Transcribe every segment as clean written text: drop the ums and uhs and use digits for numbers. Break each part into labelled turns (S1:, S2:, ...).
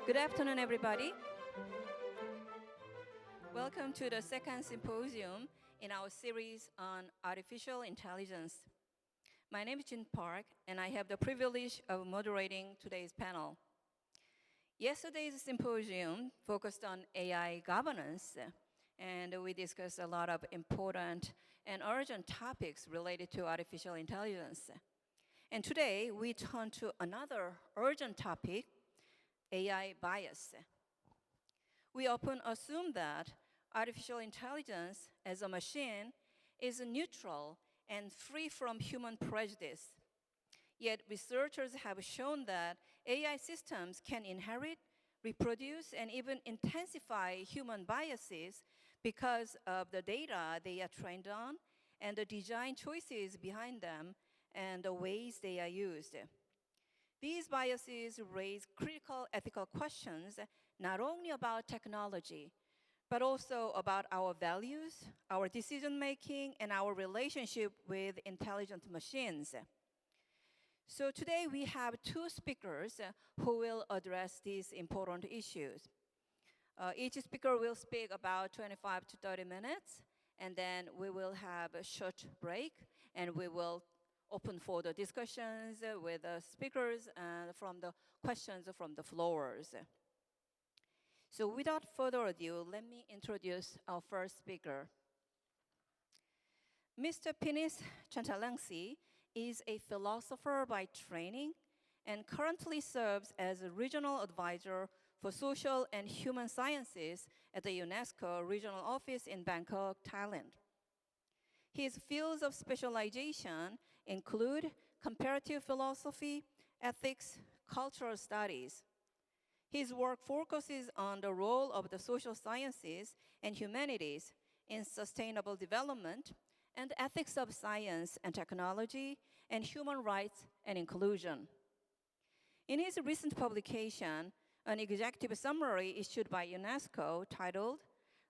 S1: Good afternoon, everybody. Welcome to the second symposium in our series on artificial intelligence. My name is Jin Park, and I have the privilege of moderating today's panel. Yesterday's symposium focused on AI governance, and we discussed a lot of important and urgent topics related to artificial intelligence. And today, we turn to another urgent topic, AI bias. We often assume that artificial intelligence as a machine is neutral and free from human prejudice. Yet researchers have shown that AI systems can inherit, reproduce, and even intensify human biases because of the data they are trained on and the design choices behind them and the ways they are used. These biases raise critical ethical questions not only about technology, but also about our values, our decision-making, and our relationship with intelligent machines. So today we have two speakers who will address these important issues. Each speaker will speak about 25 to 30 minutes, and then we will have a short break, and we will open for the discussions with the speakers and from the questions from the floors. So without further ado, let me introduce our first speaker. Mr. Pinis Chantalangsi is a philosopher by training and currently serves as a regional advisor for social and human sciences at the UNESCO regional office in Bangkok, Thailand. His fields of specialization include comparative philosophy, ethics, cultural studies. His work focuses on the role of the social sciences and humanities in sustainable development and ethics of science and technology and human rights and inclusion. In his recent publication, an executive summary issued by UNESCO titled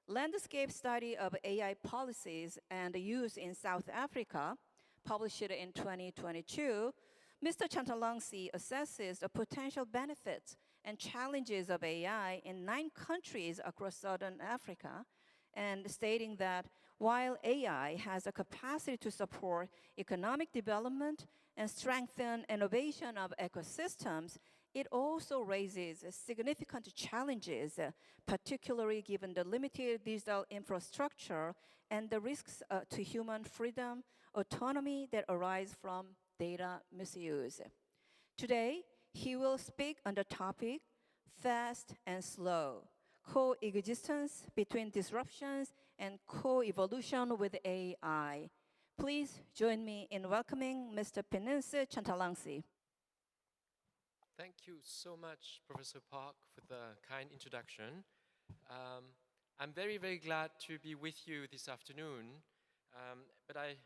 S1: Landscape Study of AI Policies and Use in South Africa, published in 2022, Mr. Chantalangsi assesses the potential benefits and challenges of AI in 9 countries across Southern Africa, and stating that while AI has the capacity to support economic development and strengthen innovation of ecosystems, it also raises significant challenges, particularly given the limited digital infrastructure and the risks to human freedom, autonomy that arise from data misuse. Today, he will speak on the topic, Fast and Slow, Coexistence between Disruptions and Co-evolution with AI. Please join me in welcoming Mr. Pinis Chantalangsi.
S2: Thank you so much, Professor Park, for the kind introduction. I'm very, very glad to be with you this afternoon, but I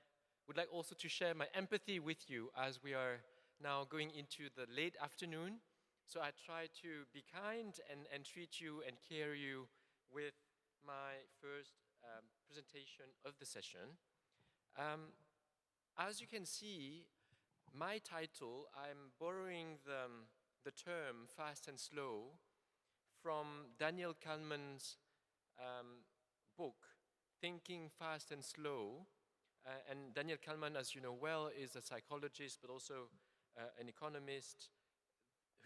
S2: would like also to share my empathy with you as we are now going into the late afternoon. So I try to be kind and treat you and care you with my first presentation of the session. As you can see, my title, I'm borrowing the term fast and slow from Daniel Kahneman's book, Thinking Fast and Slow. And Daniel Kahneman, as you know well, is a psychologist, but also an economist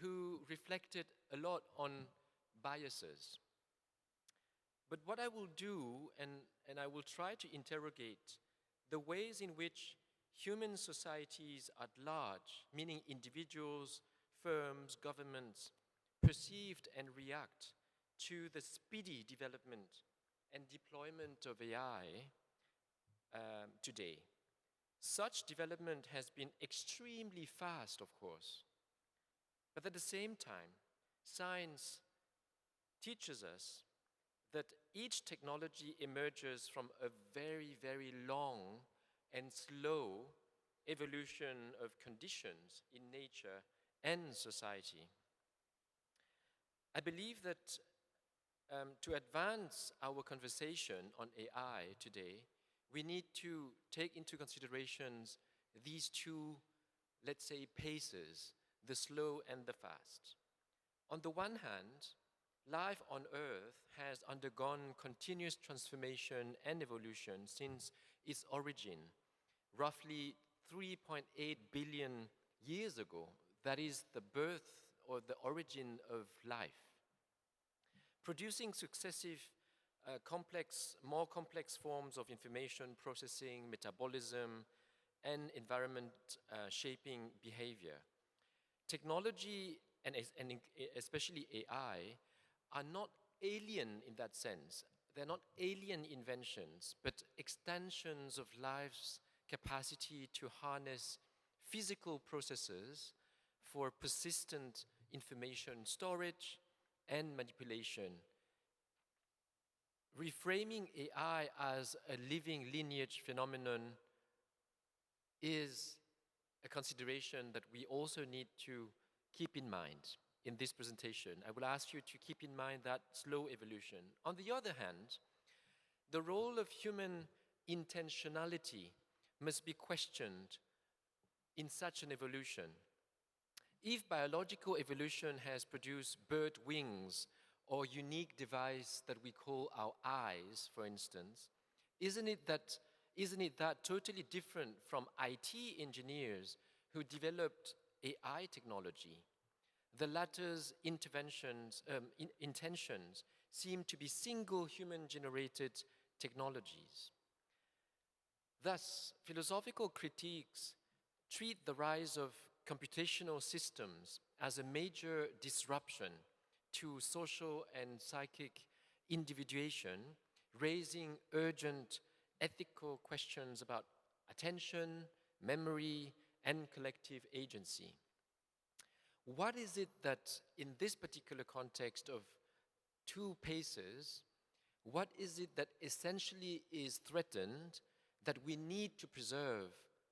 S2: who reflected a lot on biases. But what I will do, and I will try to interrogate the ways in which human societies at large, meaning individuals, firms, governments, perceived and react to the speedy development and deployment of AI today. Such development has been extremely fast, of course, but at the same time, science teaches us that each technology emerges from a very, very long and slow evolution of conditions in nature and society. I believe that to advance our conversation on AI today, we need to take into considerations these two, let's say, paces, the slow and the fast. On the one hand, life on Earth has undergone continuous transformation and evolution since its origin, roughly 3.8 billion years ago. That is the birth or the origin of life. Producing successive more complex forms of information processing, metabolism, and environment shaping behavior. Technology and especially AI are not alien in that sense. They're not alien inventions, but extensions of life's capacity to harness physical processes for persistent information storage and manipulation. Reframing AI as a living lineage phenomenon is a consideration that we also need to keep in mind in this presentation. I will ask you to keep in mind that slow evolution. On the other hand, the role of human intentionality must be questioned in such an evolution. If biological evolution has produced bird wings or unique device that we call our eyes, for instance, isn't it that totally different from IT engineers who developed AI technology? The latter's intentions seem to be single human-generated technologies. Thus, philosophical critiques treat the rise of computational systems as a major disruption to social and psychic individuation, raising urgent ethical questions about attention, memory, and collective agency. What is it that, in this particular context of two paces, what is it that essentially is threatened that we need to preserve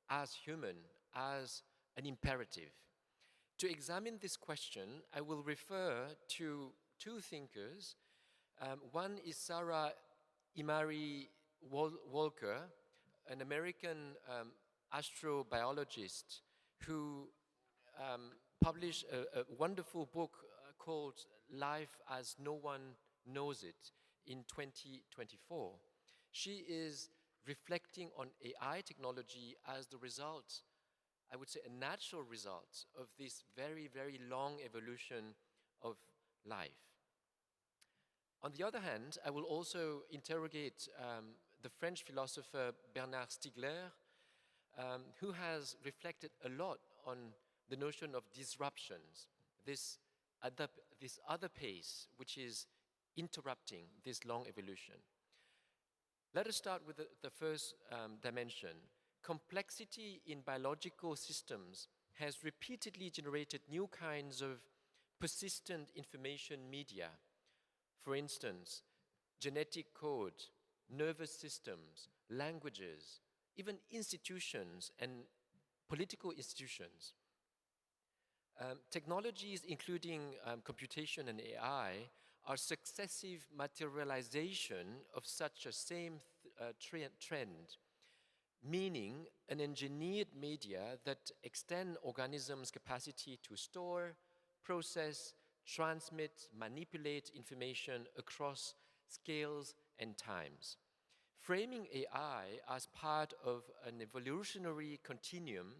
S2: as human, as an imperative? To examine this question, I will refer to two thinkers. One is Sarah Imari Walker, an American astrobiologist who published a wonderful book called Life as No One Knows It in 2024. She is reflecting on AI technology as the result, I would say a natural result, of this very, very long evolution of life. On the other hand, I will also interrogate the French philosopher Bernard Stiegler, who has reflected a lot on the notion of disruptions, this other pace which is interrupting this long evolution. Let us start with the first dimension. Complexity in biological systems has repeatedly generated new kinds of persistent information media. For instance, genetic code, nervous systems, languages, even institutions and political institutions. Technologies, including computation and AI, are successive materialization of such a same trend, meaning an engineered media that extend organisms' capacity to store, process, transmit, manipulate information across scales and times. Framing AI as part of an evolutionary continuum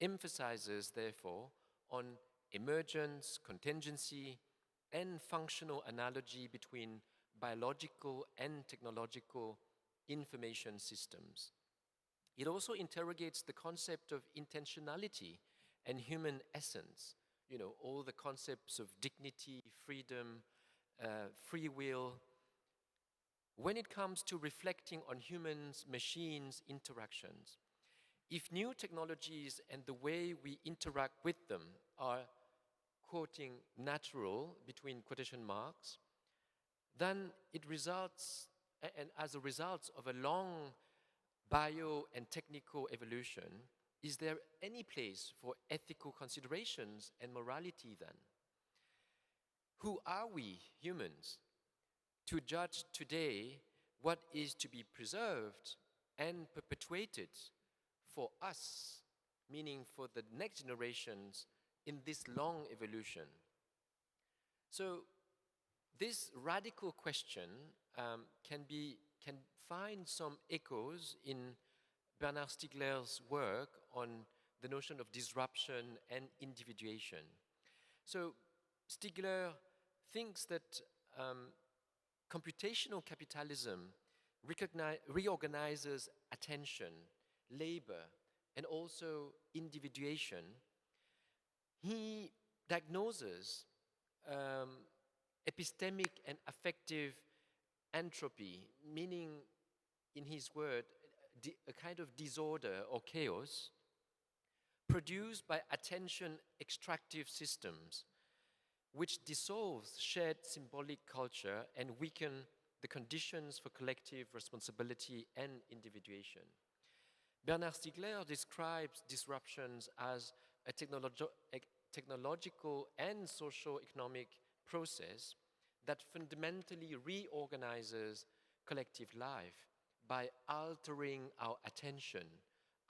S2: emphasizes, therefore, on emergence, contingency, and functional analogy between biological and technological information systems. It also interrogates the concept of intentionality and human essence, all the concepts of dignity, freedom, free will, when it comes to reflecting on humans-machines interactions. If new technologies and the way we interact with them are, quoting, natural, between quotation marks, then it results, and as a result of a long bio and technical evolution, is there any place for ethical considerations and morality then? Who are we, humans, to judge today what is to be preserved and perpetuated for us, meaning for the next generations in this long evolution? So this radical question can find some echoes in Bernard Stiegler's work on the notion of disruption and individuation. So Stiegler thinks that computational capitalism reorganizes attention, labor, and also individuation. He diagnoses epistemic and affective entropy, meaning, in his word, a kind of disorder or chaos produced by attention extractive systems, which dissolves shared symbolic culture and weaken the conditions for collective responsibility and individuation. Bernard Stiegler describes disruptions as a technological and socio-economic process that fundamentally reorganizes collective life by altering our attention,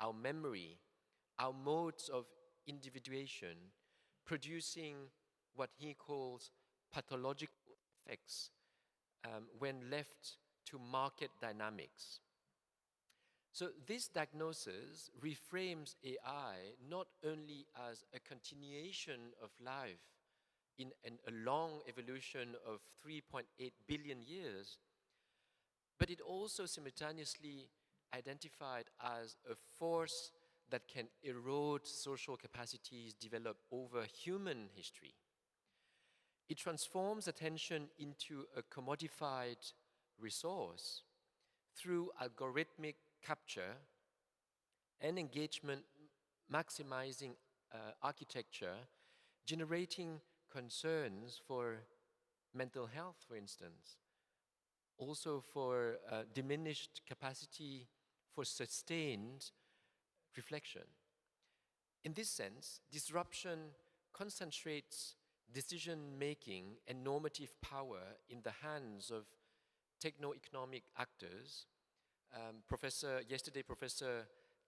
S2: our memory, our modes of individuation, producing what he calls pathological effects when left to market dynamics. So this diagnosis reframes AI not only as a continuation of life in a long evolution of 3.8 billion years, but it also simultaneously identified as a force that can erode social capacities developed over human history. It transforms attention into a commodified resource through algorithmic capture and engagement maximizing architecture, generating concerns for mental health, for instance, also for diminished capacity for sustained reflection. In this sense, disruption concentrates decision-making and normative power in the hands of techno-economic actors. Professor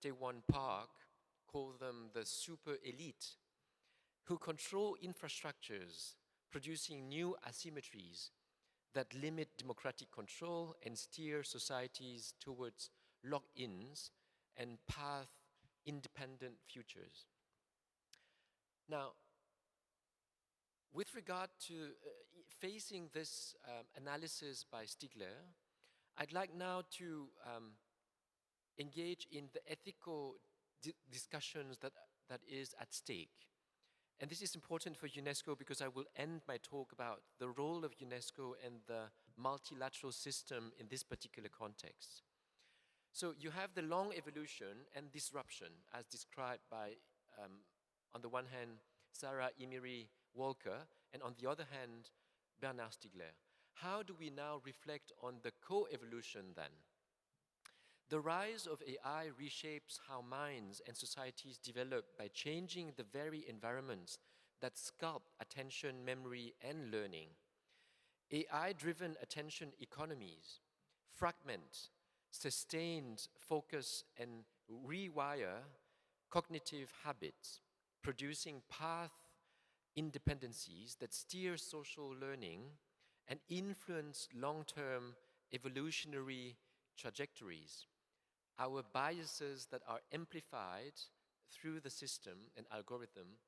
S2: Tae-Won Park called them the super elite, who control infrastructures, producing new asymmetries that limit democratic control and steer societies towards lock-ins and path-independent futures. Now, with regard to facing this analysis by Stiegler, I'd like now to engage in the ethical discussions that is at stake. And this is important for UNESCO because I will end my talk about the role of UNESCO and the multilateral system in this particular context. So you have the long evolution and disruption as described by, on the one hand, Sarah Emery Walker, and on the other hand, Bernard Stiegler. How do we now reflect on the co-evolution then? The rise of AI reshapes how minds and societies develop by changing the very environments that sculpt attention, memory, and learning. AI-driven attention economies fragment, sustained focus, and rewire cognitive habits, producing path independencies that steer social learning and influence long-term evolutionary trajectories. Our biases that are amplified through the system and algorithm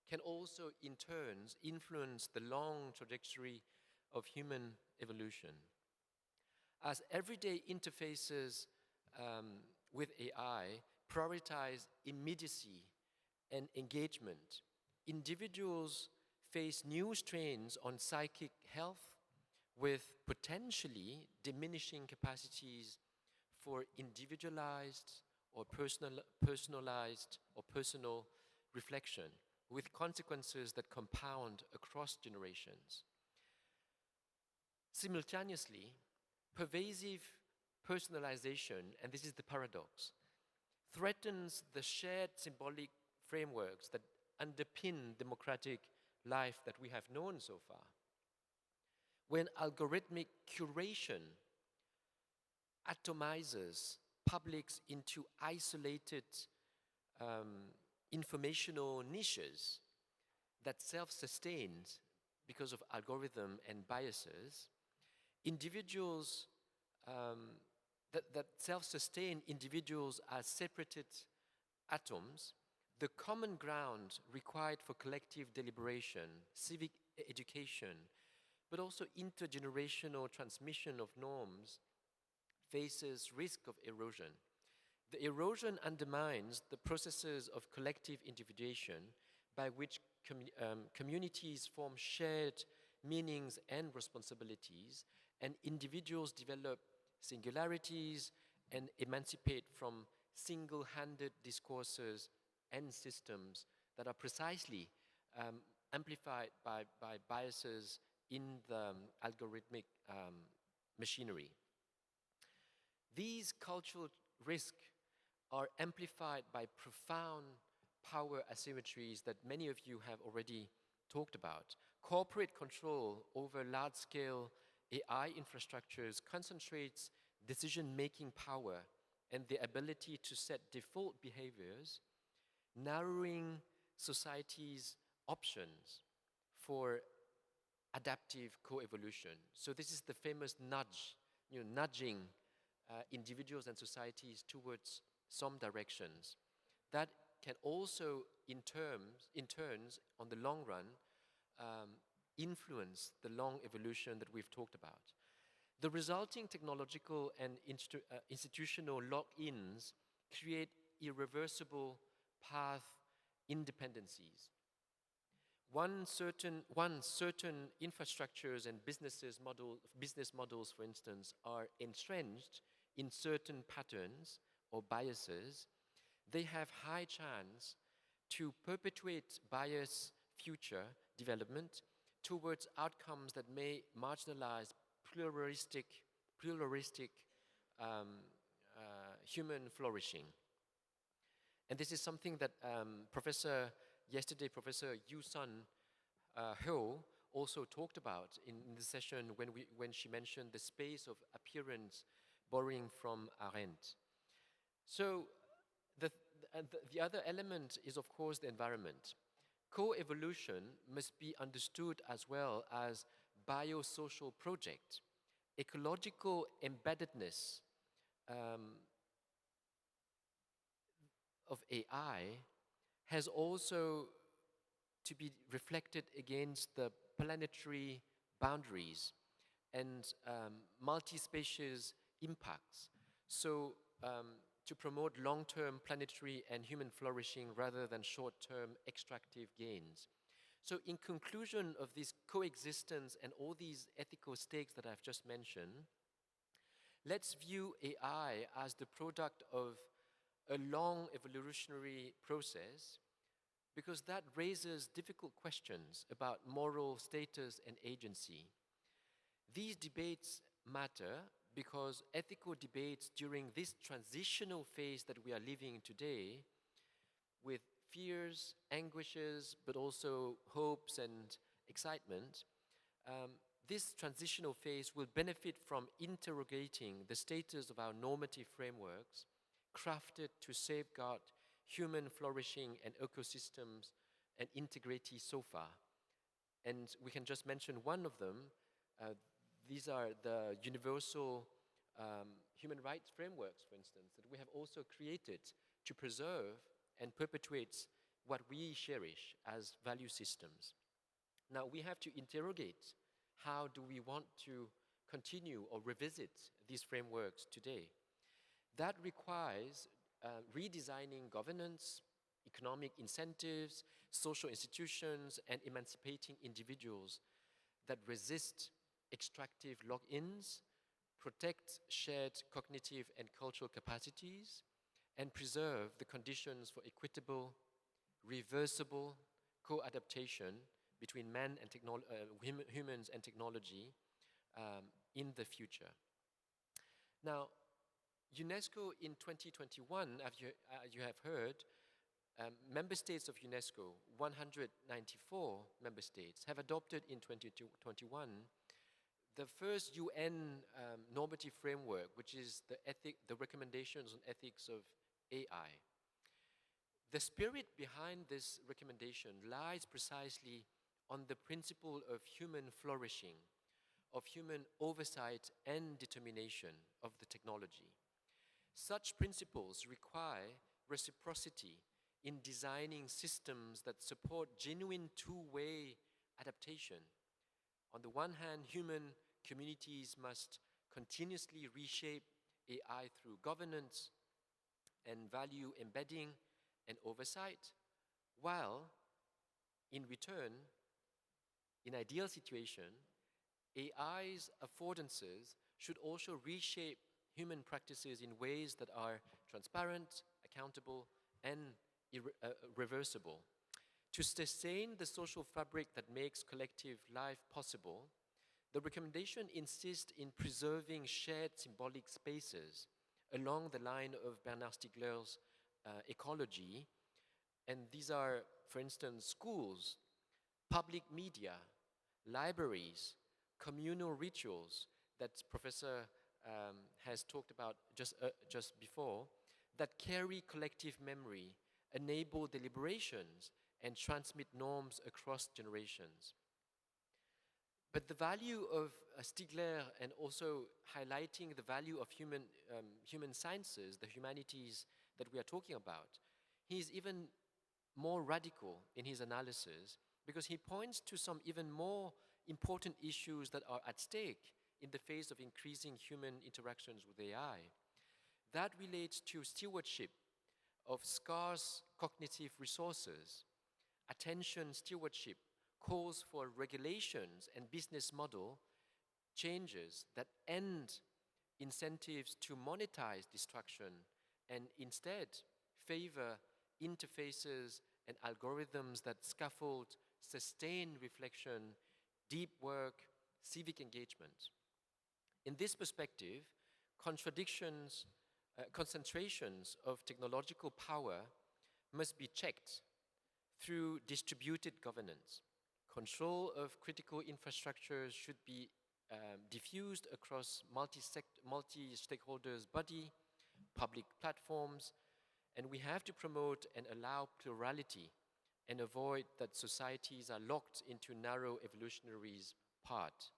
S2: can also in turn influence the long trajectory of human evolution. As everyday interfaces with AI prioritize immediacy and engagement, individuals face new strains on psychic health with potentially diminishing capacities for individualized or personalized or personal reflection, with consequences that compound across generations. Simultaneously, pervasive personalization, and this is the paradox, threatens the shared symbolic frameworks that underpin democratic life that we have known so far. When algorithmic curation atomizes publics into isolated informational niches that self-sustain, because of algorithm and biases, individuals that self-sustain individuals as separated atoms, the common ground required for collective deliberation, civic education, but also intergenerational transmission of norms faces risk of erosion. The erosion undermines the processes of collective individuation by which communities form shared meanings and responsibilities, and individuals develop singularities and emancipate from single-handed discourses and systems that are precisely amplified by biases in the algorithmic machinery. These cultural risks are amplified by profound power asymmetries that many of you have already talked about. Corporate control over large-scale AI infrastructures concentrates decision-making power and the ability to set default behaviors, narrowing society's options for adaptive co-evolution. So this is the famous nudge, nudging individuals and societies towards some directions. That can also, in turns, on the long run, influence the long evolution that we've talked about. The resulting technological and institutional lock-ins create irreversible path independencies. Certain infrastructures and business models, for instance, are entrenched in certain patterns or biases. They have high chance to perpetuate bias future development towards outcomes that may marginalize pluralistic human flourishing. And this is something that Professor Yu-Sun Ho also talked about in the session when she mentioned the space of appearance borrowing from Arendt. So the other element is, of course, the environment. Co-evolution must be understood as well as biosocial project. Ecological embeddedness of AI has also to be reflected against the planetary boundaries and multi-species impacts. So to promote long-term planetary and human flourishing rather than short-term extractive gains. So in conclusion of this coexistence and all these ethical stakes that I've just mentioned, let's view AI as the product of a long evolutionary process, because that raises difficult questions about moral status and agency. These debates matter because ethical debates during this transitional phase that we are living today, with fears, anguishes, but also hopes and excitement, this transitional phase will benefit from interrogating the status of our normative frameworks crafted to safeguard human flourishing and ecosystems and integrity so far. And we can just mention one of them. These are the universal human rights frameworks, for instance, that we have also created to preserve and perpetuate what we cherish as value systems. Now, we have to interrogate how do we want to continue or revisit these frameworks today. That requires redesigning governance, economic incentives, social institutions, and emancipating individuals that resist extractive lock-ins, protect shared cognitive and cultural capacities, and preserve the conditions for equitable, reversible co-adaptation between humans and technology in the future. Now, UNESCO in 2021, as you have heard, member states of UNESCO, 194 member states, have adopted in 2021 the first UN normative framework, which is the recommendations on ethics of AI. The spirit behind this recommendation lies precisely on the principle of human flourishing, of human oversight and determination of the technology. Such principles require reciprocity in designing systems that support genuine two-way adaptation. On the one hand, human communities must continuously reshape AI through governance and value embedding and oversight, while in return, in ideal situation, AI's affordances should also reshape human practices in ways that are transparent, accountable, and reversible. To sustain the social fabric that makes collective life possible, the recommendation insists in preserving shared symbolic spaces along the line of Bernard Stiegler's ecology. And these are, for instance, schools, public media, libraries, communal rituals that Professor has talked about just before, that carry collective memory, enable deliberations, and transmit norms across generations. But the value of Stiegler, and also highlighting the value of human sciences, the humanities that we are talking about, he's even more radical in his analysis, because he points to some even more important issues that are at stake in the face of increasing human interactions with AI. That relates to stewardship of scarce cognitive resources. Attention stewardship calls for regulations and business model changes that end incentives to monetize distraction and instead favor interfaces and algorithms that scaffold sustained reflection, deep work, civic engagement. In this perspective, concentrations of technological power must be checked through distributed governance. Control of critical infrastructures should be diffused across multi-stakeholders body, public platforms, and we have to promote and allow plurality and avoid that societies are locked into narrow evolutionary path.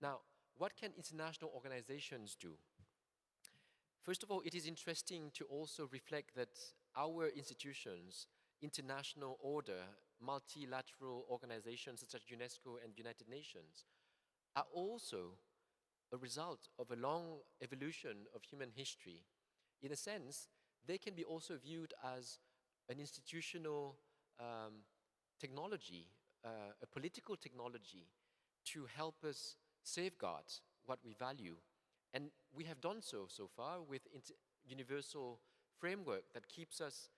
S2: Now, what can international organizations do? First of all, it is interesting to also reflect that our institutions, international order, multilateral organizations such as UNESCO and United Nations, are also a result of a long evolution of human history. In a sense, they can be also viewed as an institutional technology, a political technology to help us safeguard what we value. And we have done so far with universal framework that keeps us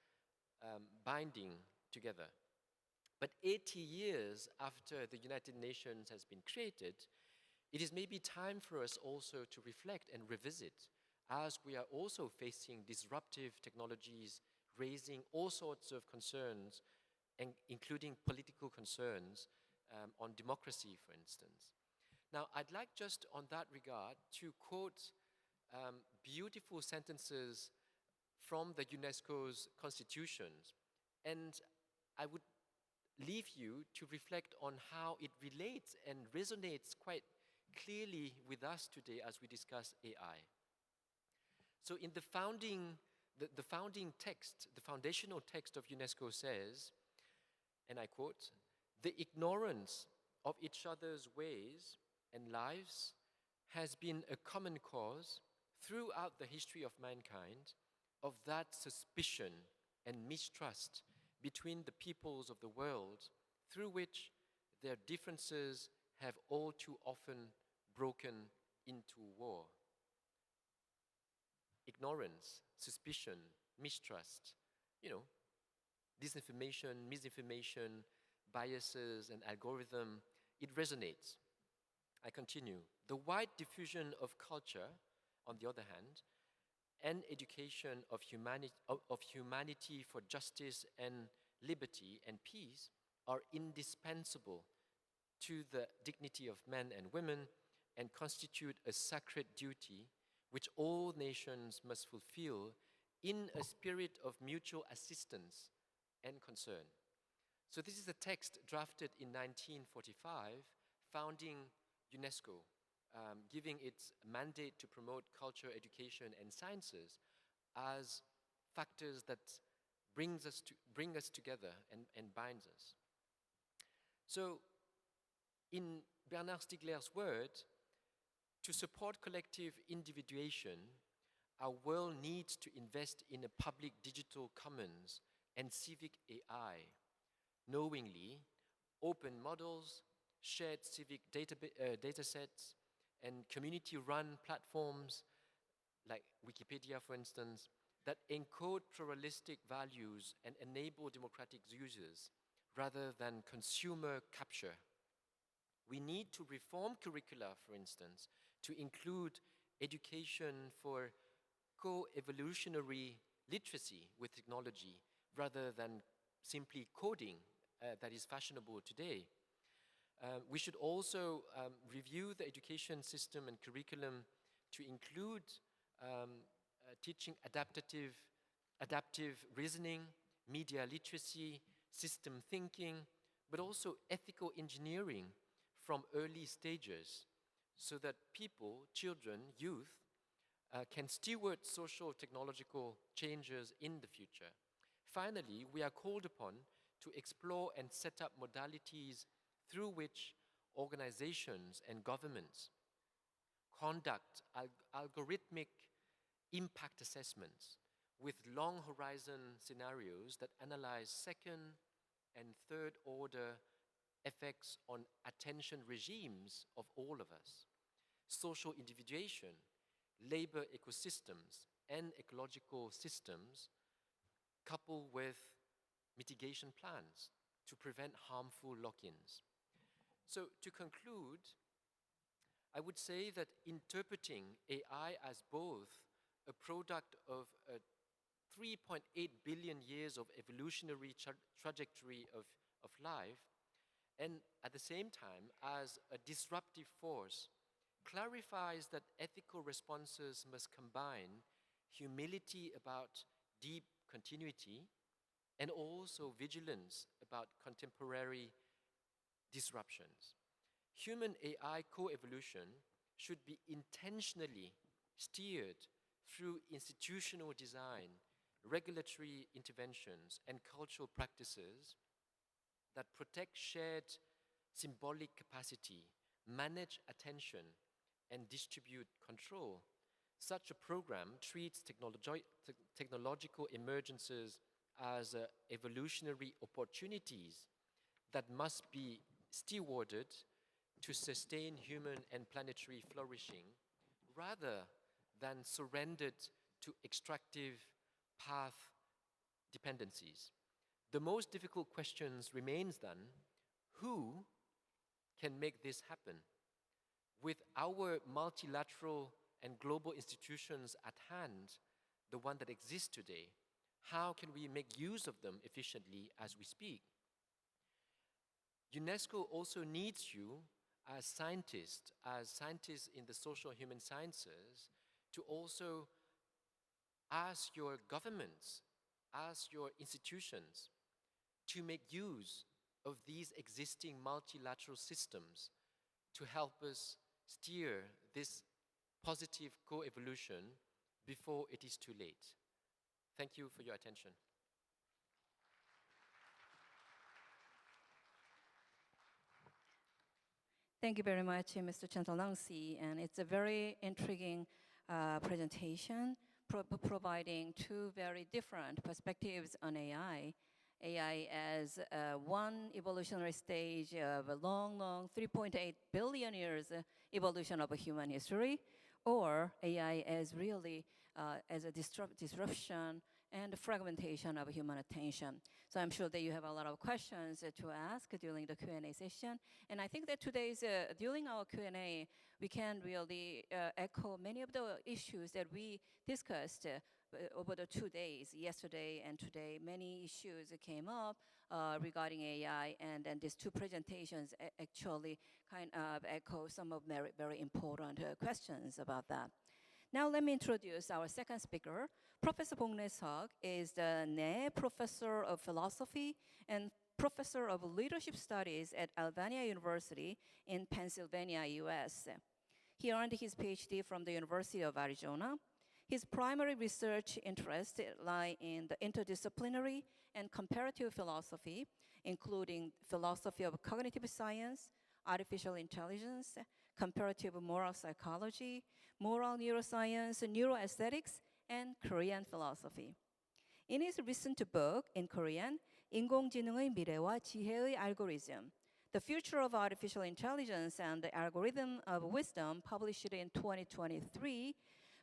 S2: binding together. But 80 years after the United Nations has been created, it is maybe time for us also to reflect and revisit, as we are also facing disruptive technologies, raising all sorts of concerns, and including political concerns on democracy, for instance. Now, I'd like just on that regard to quote beautiful sentences from the UNESCO's constitutions, and I would leave you to reflect on how it relates and resonates quite clearly with us today as we discuss AI. So in the founding text, the foundational text of UNESCO says, and I quote, "The ignorance of each other's ways and lives has been a common cause throughout the history of mankind of that suspicion and mistrust between the peoples of the world, through which their differences have all too often broken into war." Ignorance, suspicion, mistrust, disinformation, misinformation, biases, and algorithm, it resonates. I continue. The wide diffusion of culture, on the other hand, and education of humanity for justice and liberty and peace are indispensable to the dignity of men and women and constitute a sacred duty which all nations must fulfill in a spirit of mutual assistance and concern. So this is a text drafted in 1945, founding UNESCO, giving its mandate to promote culture, education, and sciences as factors that bring us together and binds us. So, in Bernard Stiegler's words, to support collective individuation, our world needs to invest in a public digital commons and civic AI, knowingly open models, shared civic data sets, and community-run platforms like Wikipedia, for instance, that encode pluralistic values and enable democratic users rather than consumer capture. We need to reform curricula, for instance, to include education for co-evolutionary literacy with technology rather than simply coding that is fashionable today. We should also review the education system and curriculum to include teaching adaptive reasoning, media literacy, system thinking, but also ethical engineering from early stages so that people, children, youth, can steward social technological changes in the future. Finally, we are called upon to explore and set up modalities through which organizations and governments conduct algorithmic impact assessments with long horizon scenarios that analyze second and third order effects on attention regimes of all of us, social individuation, labor ecosystems, and ecological systems, coupled with mitigation plans to prevent harmful lock-ins. So to conclude, I would say that interpreting AI as both a product of a 3.8 billion years of evolutionary trajectory of life, and at the same time as a disruptive force, clarifies that ethical responses must combine humility about deep continuity and also vigilance about contemporary disruptions. Human AI co-evolution should be intentionally steered through institutional design, regulatory interventions, and cultural practices that protect shared symbolic capacity, manage attention, and distribute control. Such a program treats technological emergences as evolutionary opportunities that must be stewarded to sustain human and planetary flourishing rather than surrendered to extractive path dependencies. The most difficult questions remains then, who can make this happen? With our multilateral and global institutions at hand, the one that exists today, how can we make use of them efficiently as we speak? UNESCO also needs you as scientists in the social human sciences, to also ask your governments, ask your institutions to make use of these existing multilateral systems to help us steer this positive co-evolution before it is too late. Thank you for your attention.
S1: Thank you very much, Mr. Chantalangsi, and it's a very intriguing presentation, providing two very different perspectives on AI. AI as one evolutionary stage of a long 3.8 billion years evolution of a human history, or AI as really as a disruption and fragmentation of human attention. So I'm sure that you have a lot of questions to ask during the Q&A session. And I think that today's, during our Q&A, we can really echo many of the issues that we discussed over the 2 days, yesterday and today. Many issues came up regarding AI, and these two presentations actually kind of echo some of very, very important questions about that. Now let me introduce our second speaker. Professor Bong Nae-seok is the Ne Professor of Philosophy and professor of leadership studies at Albania University in Pennsylvania, US. He earned his PhD from the University of Arizona. His primary research interests lie in the interdisciplinary and comparative philosophy, including philosophy of cognitive science, artificial intelligence, comparative moral psychology, moral neuroscience, neuroaesthetics, and Korean philosophy. In his recent book in Korean, 인공지능의 미래와 지혜의 알고리즘, The Future of Artificial Intelligence and the Algorithm of Wisdom, published in 2023,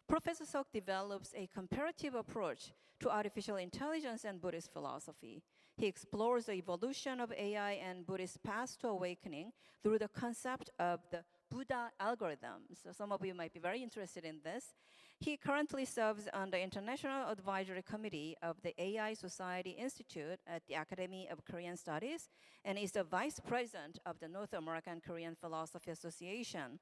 S1: Professor Seok develops a comparative approach to artificial intelligence and Buddhist philosophy. He explores the evolution of AI and Buddhist paths to awakening through the concept of the Buddha algorithm. So some of you might be very interested in this. He currently serves on the International Advisory Committee of the AI Society Institute at the Academy of Korean Studies and is the Vice President of the North American Korean Philosophy Association.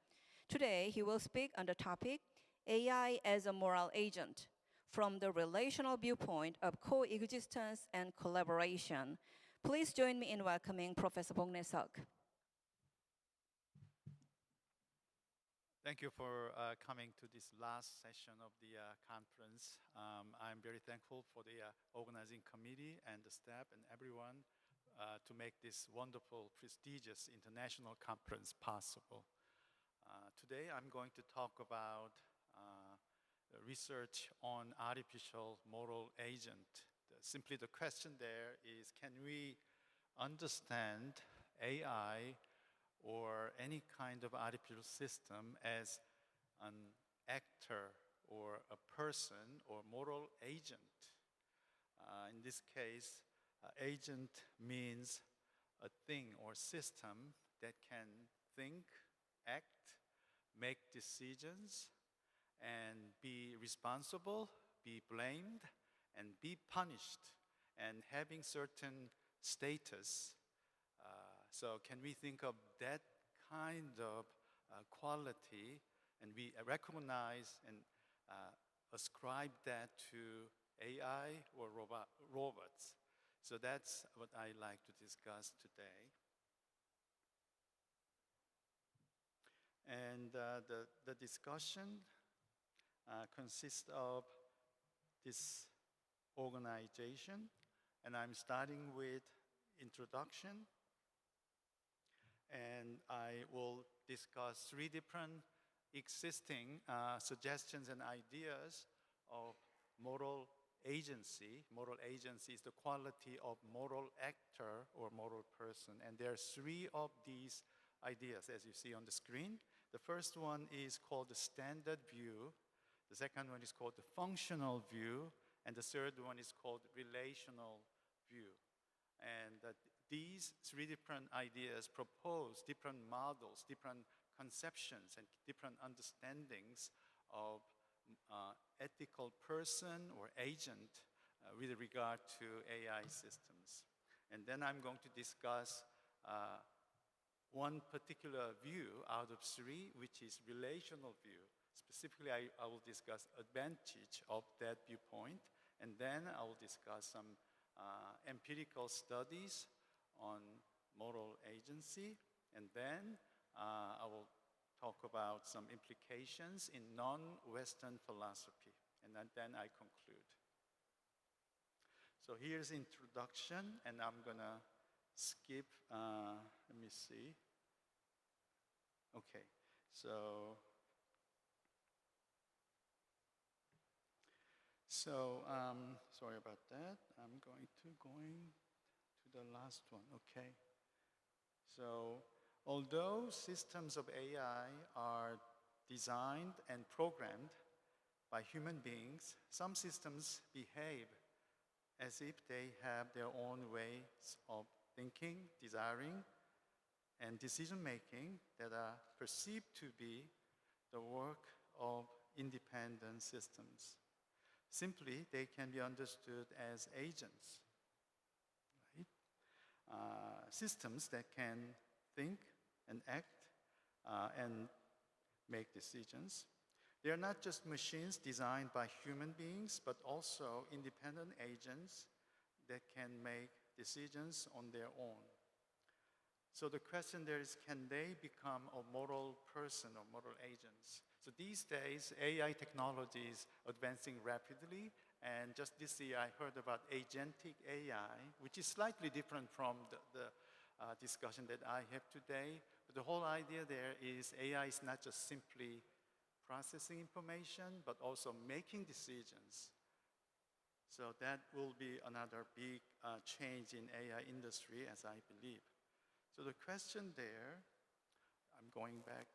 S1: Today, he will speak on the topic, AI as a moral agent, from the relational viewpoint of coexistence and collaboration. Please join me in welcoming Professor Bong-ne Seok.
S3: Thank you for coming to this last session of the conference. I'm very thankful for the organizing committee and the staff and everyone to make this wonderful, prestigious international conference possible. Today I'm going to talk about research on artificial moral agent. Simply the question there is, can we understand AI or any kind of artificial system as an actor or a person or moral agent? In this case, agent means a thing or system that can think, act, make decisions, and be responsible, be blamed, and be punished, and having certain status. So can we think of that kind of quality, and we recognize and ascribe that to AI or robots? So that's what I like to discuss today. And the discussion consists of this organization, and I'm starting with introduction, and I will discuss 3 different existing suggestions and ideas of moral agency. Moral agency is the quality of moral actor or moral person, and there are 3 of these ideas as you see on the screen. The first one is called the standard view. The second one is called the functional view, and the third one is called relational view. And these 3 different ideas propose different models, different conceptions, and different understandings of ethical person or agent with regard to AI systems. And then I'm going to discuss one particular view out of 3, which is relational view. Specifically, I will discuss advantage of that viewpoint, and then I will discuss some empirical studies on moral agency, and then I will talk about some implications in non-Western philosophy, and then I conclude. So here's introduction, and I'm gonna skip, let me see. Okay, so sorry about that. I'm going to the last one. Okay. So although systems of AI are designed and programmed by human beings, some systems behave as if they have their own ways of thinking, desiring, and decision-making that are perceived to be the work of independent systems. Simply, they can be understood as agents, right? Systems that can think and act and make decisions. They are not just machines designed by human beings, but also independent agents that can make decisions on their own. So the question there is, can they become a moral person or moral agents? So these days, AI technology is advancing rapidly, and just this year I heard about agentic AI, which is slightly different from the discussion that I have today. But the whole idea there is AI is not just simply processing information, but also making decisions. So that will be another big change in AI industry, as I believe. So the question there, I'm going back,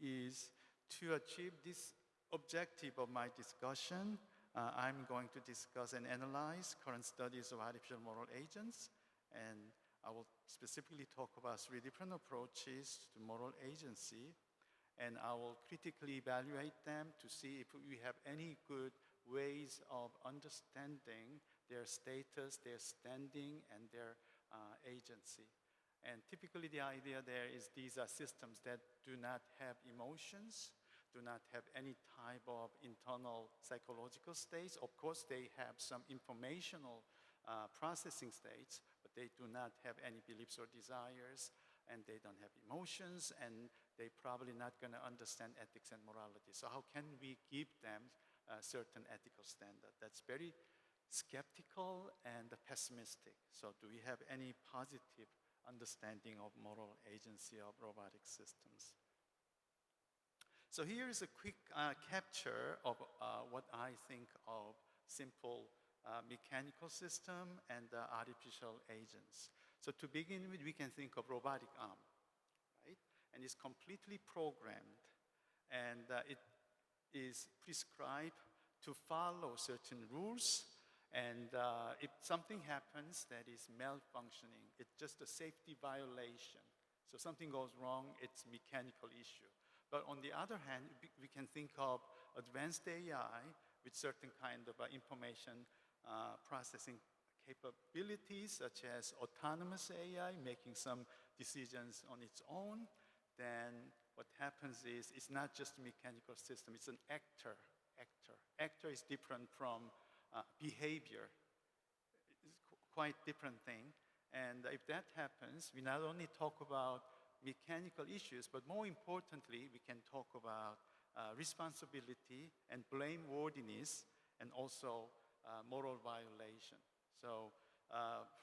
S3: is to achieve this objective of my discussion, I'm going to discuss and analyze current studies of artificial moral agents, and I will specifically talk about 3 different approaches to moral agency, and I will critically evaluate them to see if we have any good ways of understanding their status, their standing, and their agency. And typically the idea there is these are systems that do not have emotions, do not have any type of internal psychological states. Of course, they have some informational processing states, but they do not have any beliefs or desires, and they don't have emotions, and they're probably not going to understand ethics and morality. So how can we give them a certain ethical standard? That's very skeptical and pessimistic. So do we have any positive understanding of moral agency of robotic systems? So here is a quick capture of what I think of simple mechanical system and artificial agents. So to begin with, we can think of robotic arm, right? And it's completely programmed, and it is prescribed to follow certain rules. And if something happens that is malfunctioning, it's just a safety violation. So something goes wrong, it's a mechanical issue. But on the other hand, we can think of advanced AI with certain kind of information processing capabilities, such as autonomous AI, making some decisions on its own. Then what happens is, it's not just a mechanical system, it's an actor. Actor is different from behavior. It's quite different thing. And if that happens, we not only talk about mechanical issues, but more importantly, we can talk about responsibility and blameworthiness, and also moral violation. So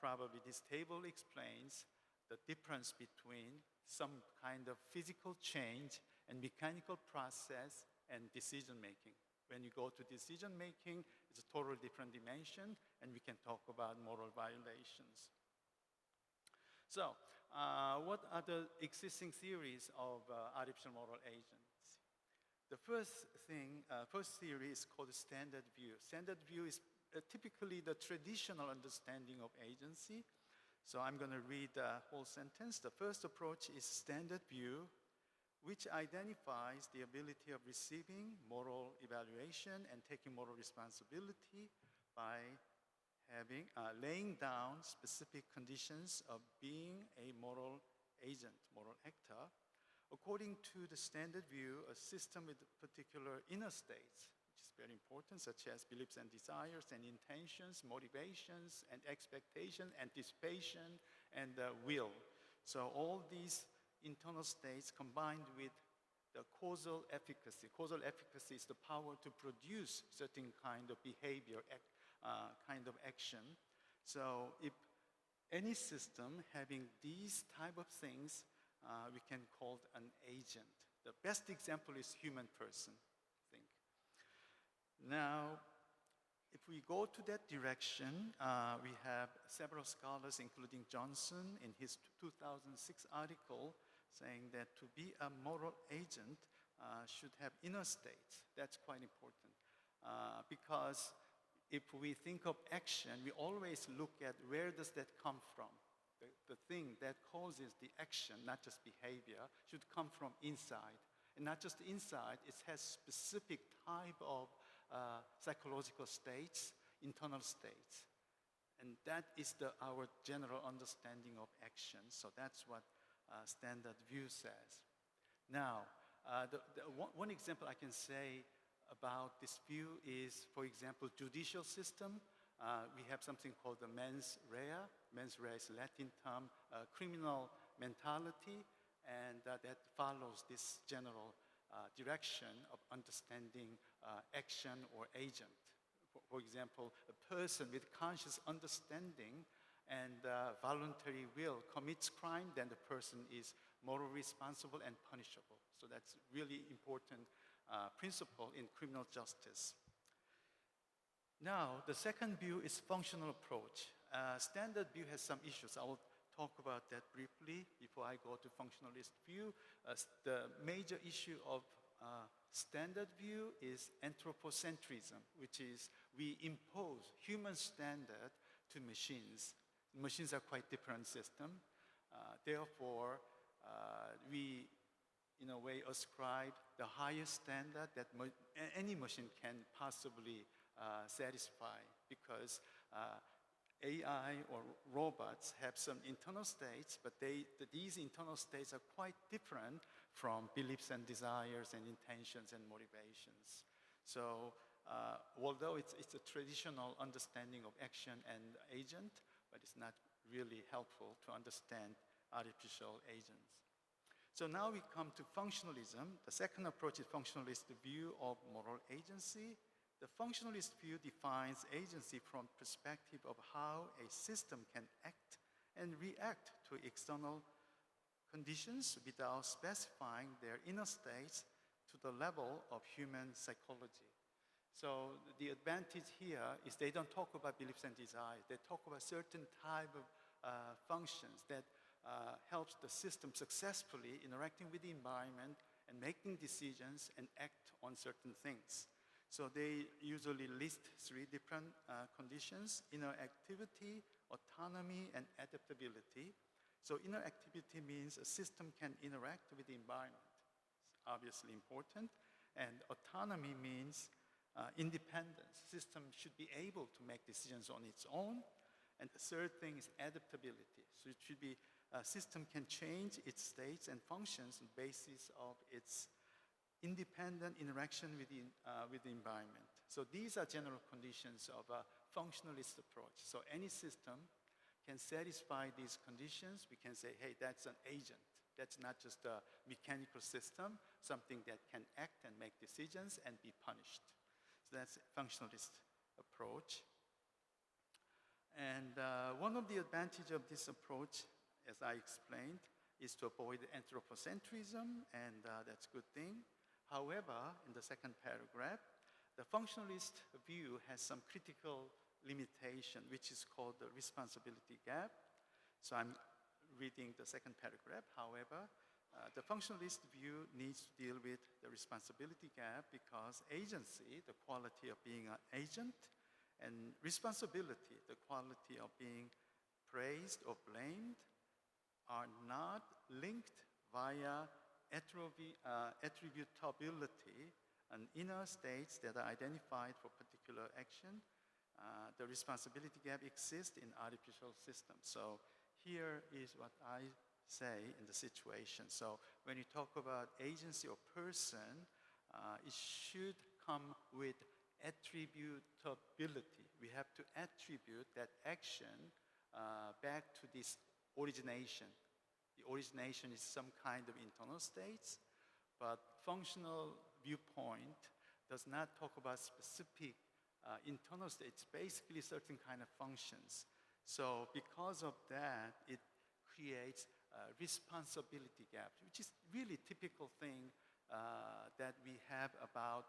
S3: probably this table explains the difference between some kind of physical change and mechanical process and decision making. When you go to decision making, it's a totally different dimension, and we can talk about moral violations. So, what are the existing theories of artificial moral agents? The first theory is called standard view. Standard view is typically the traditional understanding of agency. So I'm going to read the whole sentence. The first approach is standard view, which identifies the ability of receiving moral evaluation and taking moral responsibility by laying down specific conditions of being a moral agent, moral actor. According to the standard view, a system with particular inner states, which is very important, such as beliefs and desires and intentions, motivations and expectation, anticipation, and will. So all these internal states combined with the causal efficacy. Causal efficacy is the power to produce certain kind of behavior, kind of action. So if any system having these type of things, we can call it an agent. The best example is human person, I think. Now, if we go to that direction, we have several scholars, including Johnson, in his 2006 article, saying that to be a moral agent should have inner states. That's quite important. Because if we think of action, we always look at where does that come from. The thing that causes the action, not just behavior, should come from inside. And not just inside, it has specific type of psychological states, internal states. And that is our general understanding of action. So that's what standard view says. Now, one example I can say about this view is, for example, judicial system. we have something called the mens rea. Mens rea is Latin term, criminal mentality, and that follows this general direction of understanding action or agent. For example, a person with conscious understanding and voluntary will commits crime, then the person is morally responsible and punishable. So that's really important principle in criminal justice. Now, the second view is functional approach. Standard view has some issues. I will talk about that briefly before I go to functionalist view. The major issue of standard view is anthropocentrism, which is we impose human standard to machines. Machines are quite different system. Therefore, we, in a way, ascribe the highest standard that any machine can possibly satisfy, because AI or robots have some internal states, but these internal states are quite different from beliefs and desires and intentions and motivations. So although it's a traditional understanding of action and agent, but it's not really helpful to understand artificial agents. So now we come to functionalism. The second approach is functionalist view of moral agency. The functionalist view defines agency from perspective of how a system can act and react to external conditions without specifying their inner states to the level of human psychology. So the advantage here is they don't talk about beliefs and desires. They talk about certain type of functions that helps the system successfully interacting with the environment and making decisions and act on certain things. So they usually list three different conditions: inner activity, autonomy, and adaptability. So inner activity means a system can interact with the environment. It's obviously important. And autonomy means independence. System should be able to make decisions on its own. And the third thing is adaptability. So it should be a system can change its states and functions on the basis of its independent interaction with the environment. So these are general conditions of a functionalist approach. So any system can satisfy these conditions. We can say, hey, that's an agent. That's not just a mechanical system, something that can act and make decisions and be punished. So that's a functionalist approach. And one of the advantages of this approach, as I explained, is to avoid anthropocentrism, and that's a good thing. However, in the second paragraph, the functionalist view has some critical limitation, which is called the responsibility gap. So I'm reading the second paragraph. However, the functionalist view needs to deal with the responsibility gap because agency, the quality of being an agent, and responsibility, the quality of being praised or blamed, are not linked via attributability and inner states that are identified for particular action. The responsibility gap exists in artificial systems. So here is what I say in the situation. So when you talk about agency or person, it should come with attributability. We have to attribute that action back to this origination. The origination is some kind of internal states, but functional viewpoint does not talk about specific internal states, basically certain kind of functions. So because of that, it creates a responsibility gap, which is really typical thing that we have about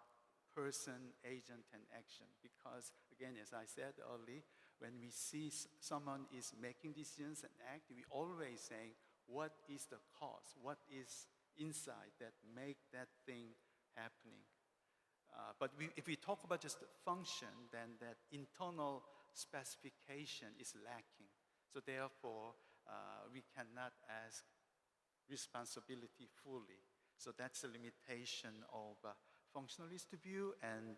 S3: person, agent, and action. Because again, as I said earlier, when we see someone is making decisions and act, we always saying, what is the cause? What is inside that make that thing happening? But if we talk about just the function, then that internal specification is lacking. So therefore, we cannot ask responsibility fully. So that's a limitation of functionalist view, and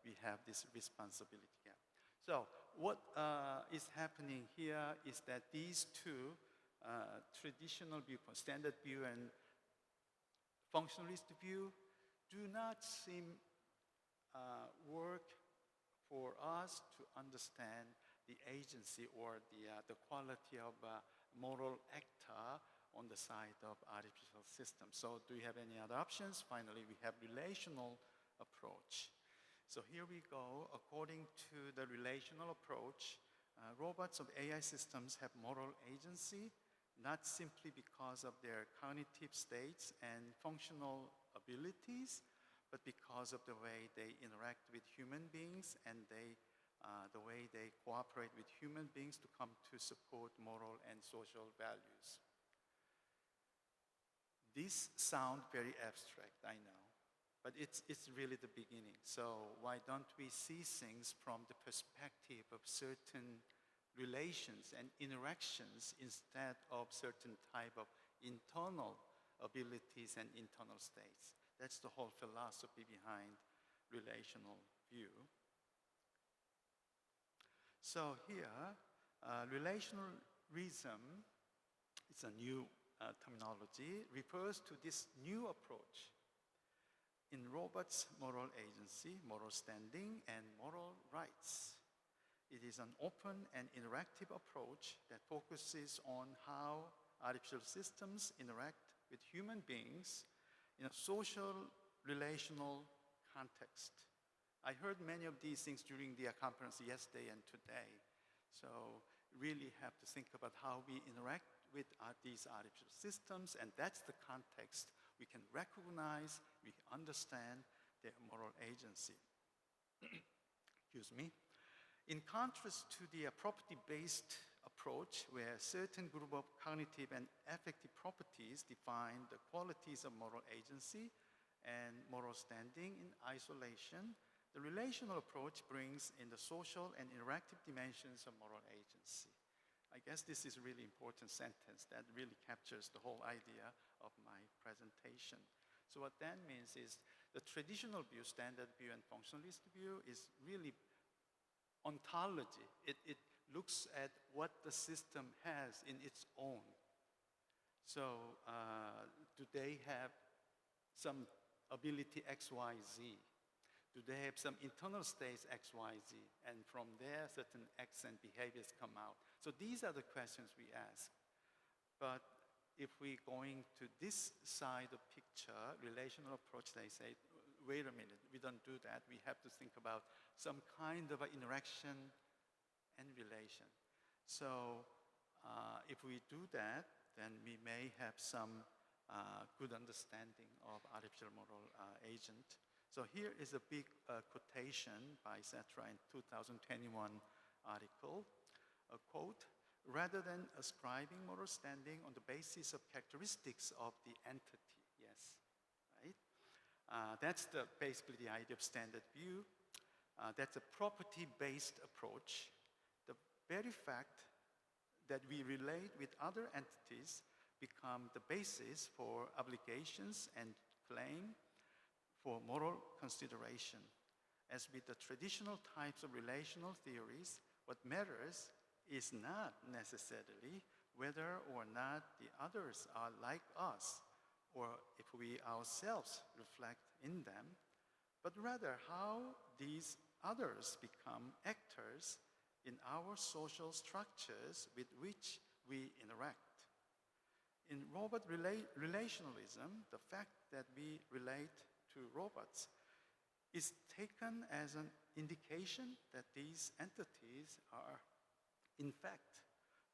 S3: we have this responsibility gap. So what is happening here is that these two traditional viewpoints, standard view and functionalist view, do not seem work for us to understand the agency or the quality of a moral actor on the side of artificial systems. So do you have any other options? Finally, we have relational approach. So here we go. According to the relational approach, robots of AI systems have moral agency, not simply because of their cognitive states and functional abilities, but because of the way they interact with human beings and the way they cooperate with human beings to come to support moral and social values. These sound very abstract, I know, but it's really the beginning. So why don't we see things from the perspective of certain relations and interactions instead of certain type of internal abilities and internal states? That's the whole philosophy behind relational view. So here, relationalism, it's a new terminology, refers to this new approach in robots' moral agency, moral standing, and moral rights. It is an open and interactive approach that focuses on how artificial systems interact with human beings in a social, relational context. I heard many of these things during the conference yesterday and today. So really have to think about how we interact with these artificial systems, and that's the context we can recognize, we can understand their moral agency. Excuse me. In contrast to the property-based approach, where certain group of cognitive and affective properties define the qualities of moral agency and moral standing in isolation, the relational approach brings in the social and interactive dimensions of moral agency. I guess this is a really important sentence that really captures the whole idea of my presentation. So what that means is the traditional view, standard view, and functionalist view is really ontology. It looks at what the system has in its own. So do they have some ability X, Y, Z? Do they have some internal states X, Y, Z? And from there, certain accent behaviors come out. So these are the questions we ask. But if we're going to this side of picture, relational approach, they say, wait a minute, we don't do that. We have to think about some kind of an interaction and relation. So if we do that, then we may have some good understanding of artificial moral agent. So here is a big quotation by Cetra in 2021 article, a quote, rather than ascribing moral standing on the basis of characteristics of the entity, yes, right? That's basically the idea of standard view. That's a property-based approach. The very fact that we relate with other entities become the basis for obligations and claim for moral consideration. As with the traditional types of relational theories, what matters is not necessarily whether or not the others are like us, or if we ourselves reflect in them, but rather how these others become actors in our social structures with which we interact. In robot relationalism, the fact that we relate to robots is taken as an indication that these entities are, in fact,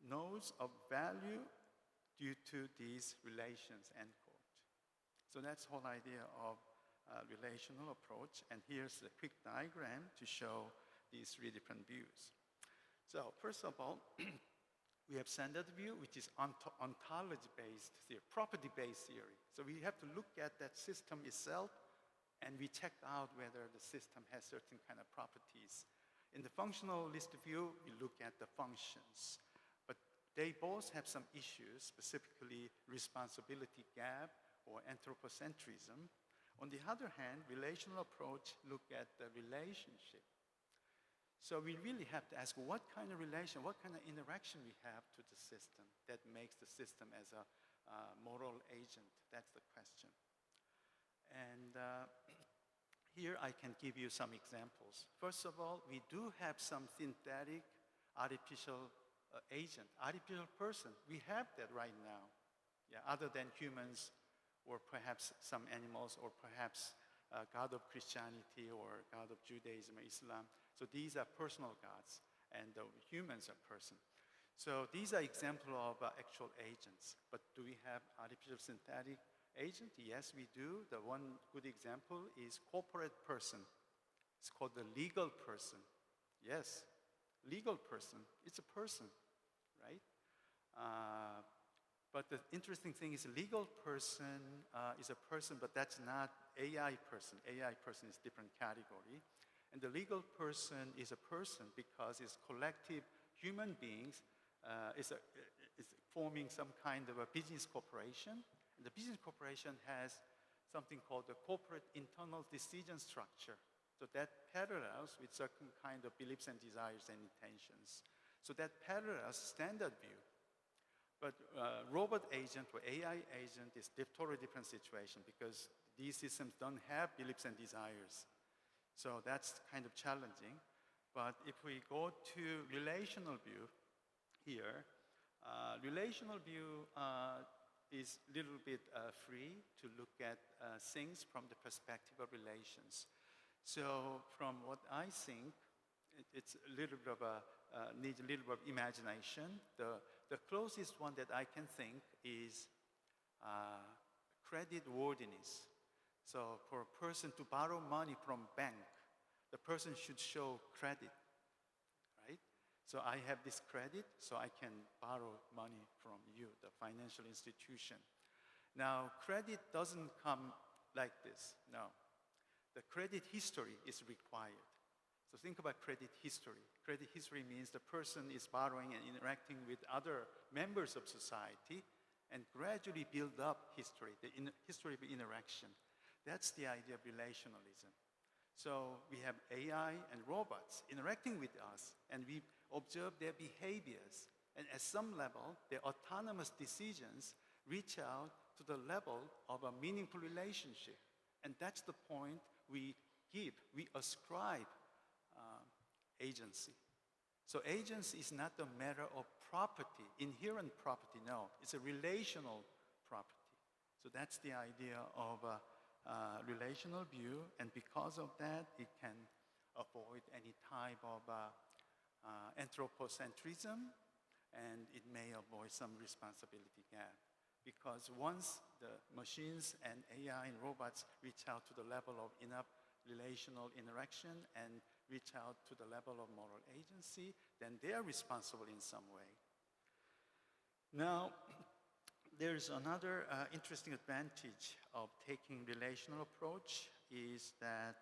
S3: nodes of value due to these relations, end quote. So that's the whole idea of relational approach, and here's a quick diagram to show these three different views. So first of all, we have standard view, which is ontology-based theory, property-based theory. So we have to look at that system itself, and we check out whether the system has certain kind of properties. In the functionalist view, we look at the functions. But they both have some issues, specifically responsibility gap or anthropocentrism. On the other hand, relational approach look at the relationship. So we really have to ask what kind of relation, what kind of interaction we have to the system that makes the system as a moral agent. That's the question. And Here I can give you some examples. First of all, we do have some synthetic artificial agent, artificial person. We have that right now. Yeah, other than humans or perhaps some animals or perhaps God of Christianity or God of Judaism or Islam. So these are personal gods and the humans are person. So these are examples of actual agents. But do we have artificial synthetic agent? Yes, we do. The one good example is corporate person. It's called the legal person. Yes, legal person. It's a person, right? But the interesting thing is a legal person is a person, but that's not AI person. AI person is different category. And the legal person is a person because it's collective human beings is forming some kind of a business corporation. And the business corporation has something called the corporate internal decision structure. So that parallels with certain kind of beliefs and desires and intentions. So that parallels standard view. But robot agent or AI agent is totally different situation because these systems don't have beliefs and desires. So that's kind of challenging. But if we go to relational view here, relational view is a little bit free to look at things from the perspective of relations. So from what I think, it's a little bit of needs a little bit of imagination. The closest one that I can think is credit worthiness. So for a person to borrow money from bank, the person should show credit, right? So I have this credit, so I can borrow money from you, the financial institution. Now, credit doesn't come like this, no. The credit history is required. So think about credit history. Credit history means the person is borrowing and interacting with other members of society and gradually build up history, the history of interaction. That's the idea of relationalism. So we have AI and robots interacting with us, and we observe their behaviors. And at some level, their autonomous decisions reach out to the level of a meaningful relationship. And that's the point we ascribe agency. So agency is not a matter of property, inherent property, no. It's a relational property. So that's the idea of a relational view, and because of that, it can avoid any type of anthropocentrism, and it may avoid some responsibility gap. Because once the machines and AI and robots reach out to the level of enough relational interaction and reach out to the level of moral agency, then they are responsible in some way. Now, there's another interesting advantage of taking relational approach is that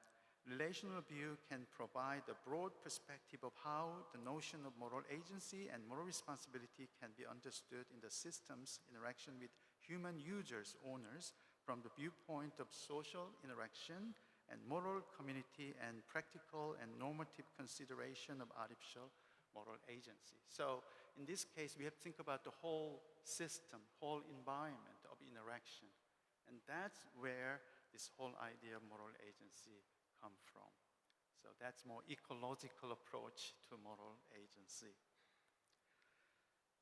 S3: relational view can provide a broad perspective of how the notion of moral agency and moral responsibility can be understood in the system's interaction with human users, owners, from the viewpoint of social interaction and moral community and practical and normative consideration of artificial moral agency. So in this case, we have to think about the whole system, whole environment of interaction. And that's where this whole idea of moral agency comes from. So that's more ecological approach to moral agency.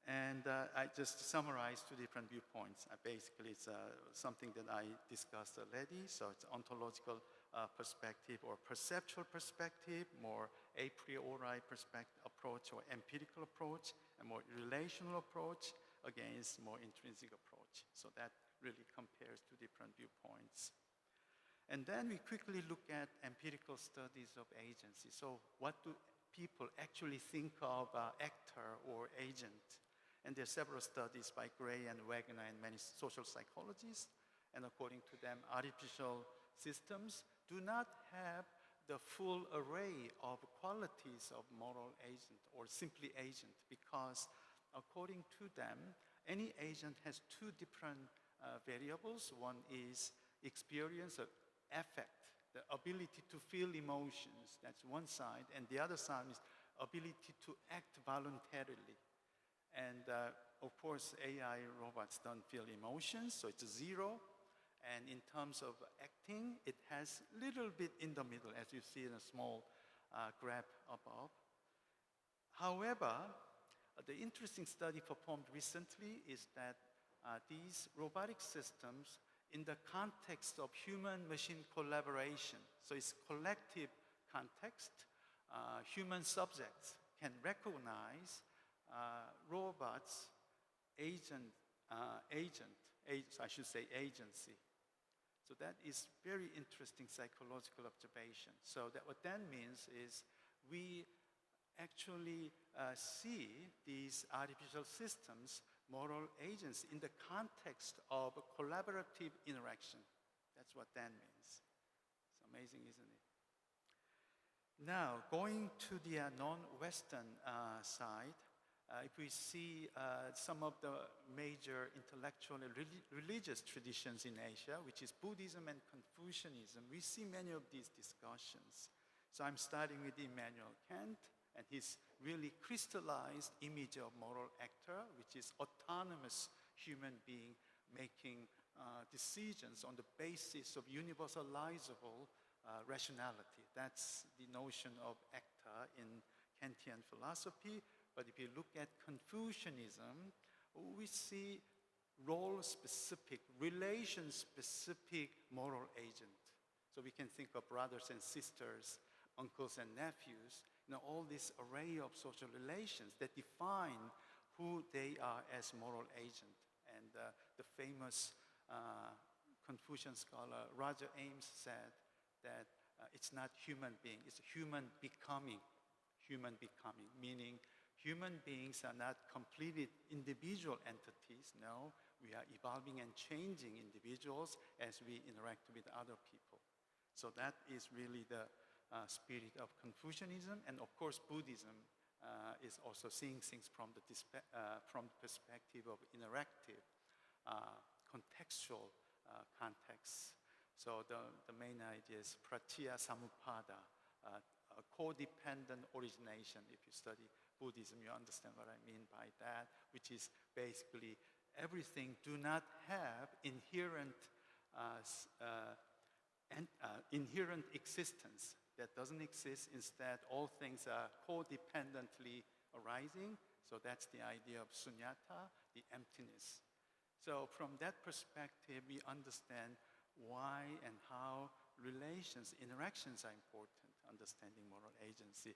S3: And I just summarized two different viewpoints. Basically, it's something that I discussed already. So it's ontological perspective or perceptual perspective, more a priori approach or empirical approach, and more relational approach against more intrinsic approach. So that really compares two different viewpoints. And then we quickly look at empirical studies of agency. So what do people actually think of actor or agent? And there are several studies by Gray and Wagner and many social psychologists. And according to them, artificial systems do not have the full array of qualities of moral agent or simply agent, because according to them, any agent has two different variables. One is experience of affect, the ability to feel emotions. That's one side. And the other side is ability to act voluntarily. And of course, AI robots don't feel emotions, so it's a zero. And in terms of acting, it has little bit in the middle, as you see in a small graph above. However, the interesting study performed recently is that these robotic systems, in the context of human-machine collaboration, so it's collective context, human subjects can recognize robots' agency. So that is very interesting psychological observation. So that what that means is we actually see these artificial systems' moral agency in the context of a collaborative interaction. That's what that means. It's amazing, isn't it? Now, going to the non-Western side, if we see some of the major intellectual and religious traditions in Asia, which is Buddhism and Confucianism, we see many of these discussions. So I'm starting with Immanuel Kant and his really crystallized image of moral actor, which is autonomous human being making decisions on the basis of universalizable rationality. That's the notion of actor in Kantian philosophy. But if you look at Confucianism, we see role-specific, relation-specific moral agent. So we can think of brothers and sisters, uncles and nephews, all this array of social relations that define who they are as moral agent. And the famous Confucian scholar Roger Ames said that it's not human being, it's human becoming, meaning human beings are not completed individual entities. No, we are evolving and changing individuals as we interact with other people. So that is really the spirit of Confucianism. And of course, Buddhism is also seeing things from the perspective of interactive, contextual context. So the main idea is pratya samuppada, codependent origination. If you study Buddhism, you understand what I mean by that, which is basically everything do not have inherent existence that doesn't exist. Instead, all things are codependently arising. So that's the idea of sunyata, the emptiness. So from that perspective, we understand why and how relations, interactions are important, understanding moral agency.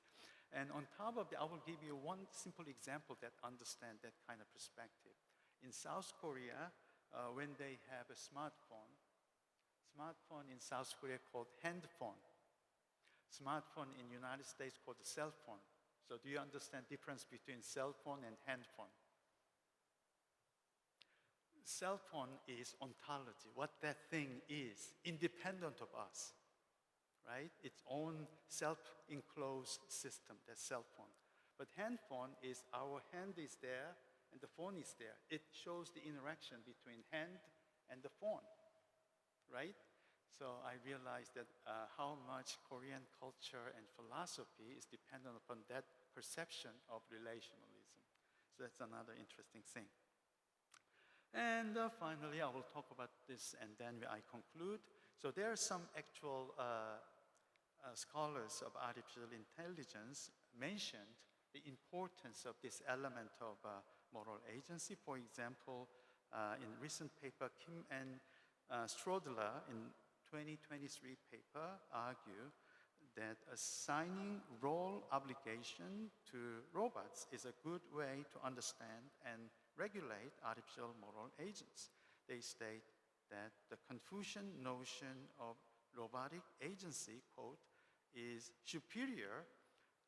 S3: And on top of that, I will give you one simple example that understands that kind of perspective. In South Korea, when they have a smartphone in South Korea called handphone. Smartphone in United States called cell phone. So do you understand the difference between cell phone and handphone? Cell phone is ontology, what that thing is, independent of us, right? Its own self-enclosed system, that cell phone. But handphone is our hand is there and the phone is there. It shows the interaction between hand and the phone, right? So I realized that how much Korean culture and philosophy is dependent upon that perception of relationalism. So that's another interesting thing. And finally, I will talk about this and then I conclude. So there are some actual scholars of artificial intelligence mentioned the importance of this element of moral agency. For example, in a recent paper, Kim and Strodler in 2023 paper argue that assigning role obligation to robots is a good way to understand and regulate artificial moral agents. They state that the Confucian notion of robotic agency, quote, is superior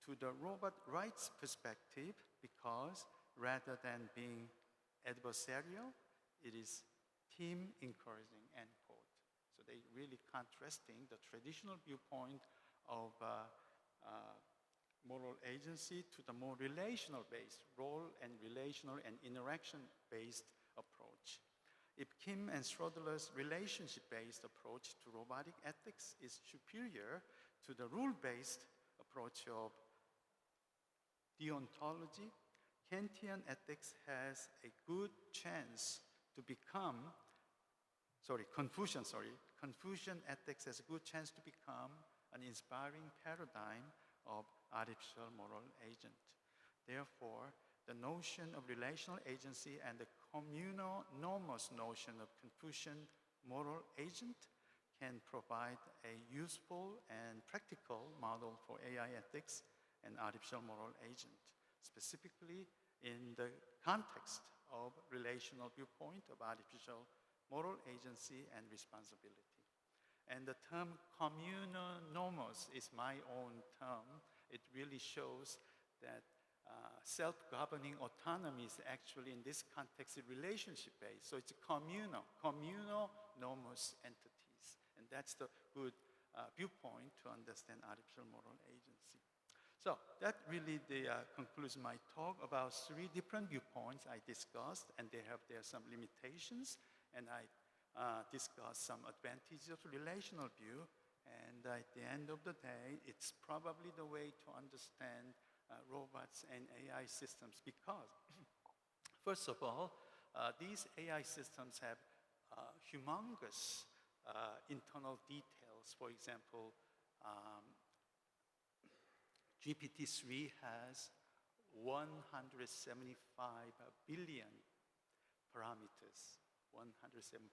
S3: to the robot rights perspective because rather than being adversarial, it is team encouraging, end quote. So they really contrasting the traditional viewpoint of moral agency to the more relational-based, role and relational and interaction-based approach. If Kim and Strodler's relationship-based approach to robotic ethics is superior to the rule-based approach of deontology, Kantian ethics has a good chance to become Confucian ethics has a good chance to become an inspiring paradigm of artificial moral agent. Therefore, the notion of relational agency and the communal nomos notion of Confucian moral agent can provide a useful and practical model for AI ethics and artificial moral agent, specifically in the context of relational viewpoint of artificial moral agency and responsibility. And the term communal nomos is my own term. It really shows that self-governing autonomy is actually, in this context, relationship-based. So it's communal nomos entities. And that's the good viewpoint to understand artificial moral agency. So that really concludes my talk about 3 different viewpoints I discussed, and there are some limitations, and I discussed some advantages of relational view, and at the end of the day, it's probably the way to understand robots and AI systems because, first of all, these AI systems have humongous internal details. For example, GPT-3 has 175 billion parameters, 175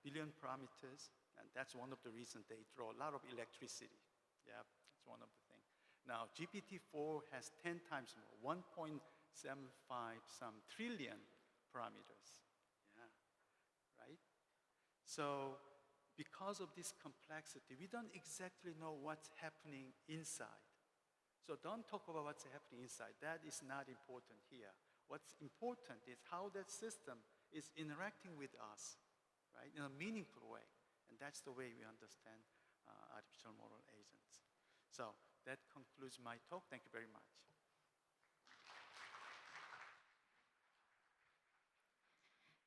S3: billion parameters, and that's one of the reasons they draw a lot of electricity. Yeah, that's one of the things. Now, GPT-4 has 10 times more, 1.75 some trillion parameters. Yeah, right? So, because of this complexity, we don't exactly know what's happening inside. So don't talk about what's happening inside. That is not important here. What's important is how that system is interacting with us, right, in a meaningful way. And that's the way we understand artificial moral agents. So that concludes my talk. Thank you very much.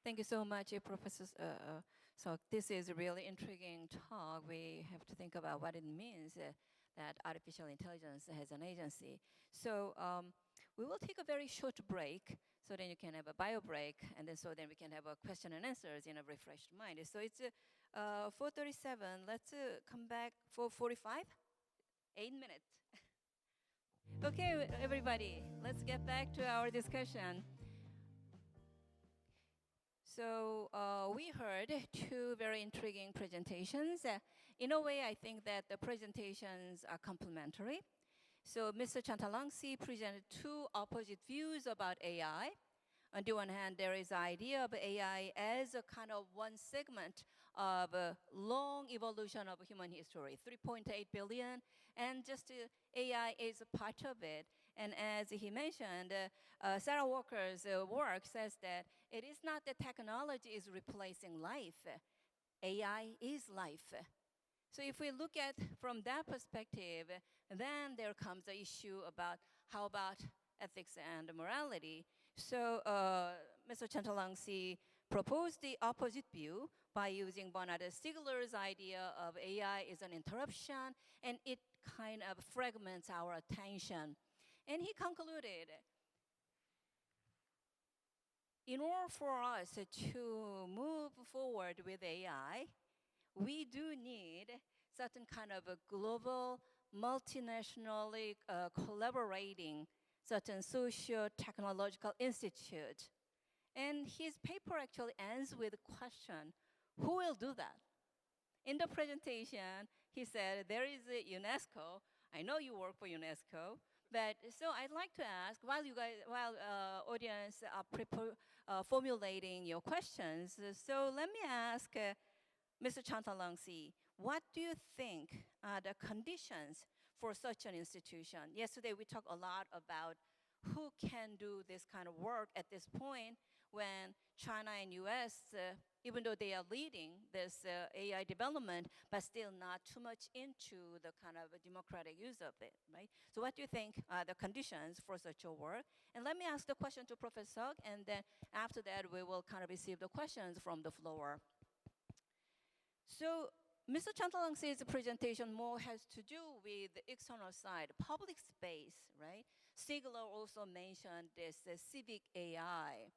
S1: Thank you so much, Professor. So this is a really intriguing talk. We have to think about what it means that artificial intelligence has an agency. So we will take a very short break, so then you can have a bio break, and then we can have a question and answers in a refreshed mind. So it's 4:37. Let's come back for 45. 8 minutes. Okay, everybody, let's get back to our discussion. So we heard 2 very intriguing presentations. In a way, I think that the presentations are complementary. So Mr. Chantalangsi presented 2 opposite views about AI. On the one hand, there is the idea of AI as a kind of one segment of a long evolution of human history, 3.8 billion, and just AI is a part of it. And as he mentioned, Sarah Walker's work says that it is not that technology is replacing life. AI is life. So if we look at from that perspective, then there comes the issue about how about ethics and morality. So Mr. Chantalangsi proposed the opposite view by using Bernard Stiegler's idea of AI is an interruption, and it kind of fragments our attention. And he concluded, in order for us to move forward with AI, we do need certain kind of a global, multinationally collaborating certain socio-technological institute. And his paper actually ends with a question, who will do that? In the presentation, he said, there is a UNESCO. I know you work for UNESCO. But so I'd like to ask, while audience are formulating your questions, so let me ask Mr. Chantalangsi, what do you think are the conditions for such an institution? Yesterday we talked a lot about who can do this kind of work at this point when China and US, even though they are leading this AI development, but still not too much into the kind of democratic use of it, right? So what do you think are the conditions for such a work? And let me ask the question to Professor Seok, and then after that we will kind of receive the questions from the floor. So Mr. Chantalangsi's presentation more has to do with the external side, public space, right? Stiegler also mentioned this civic AI.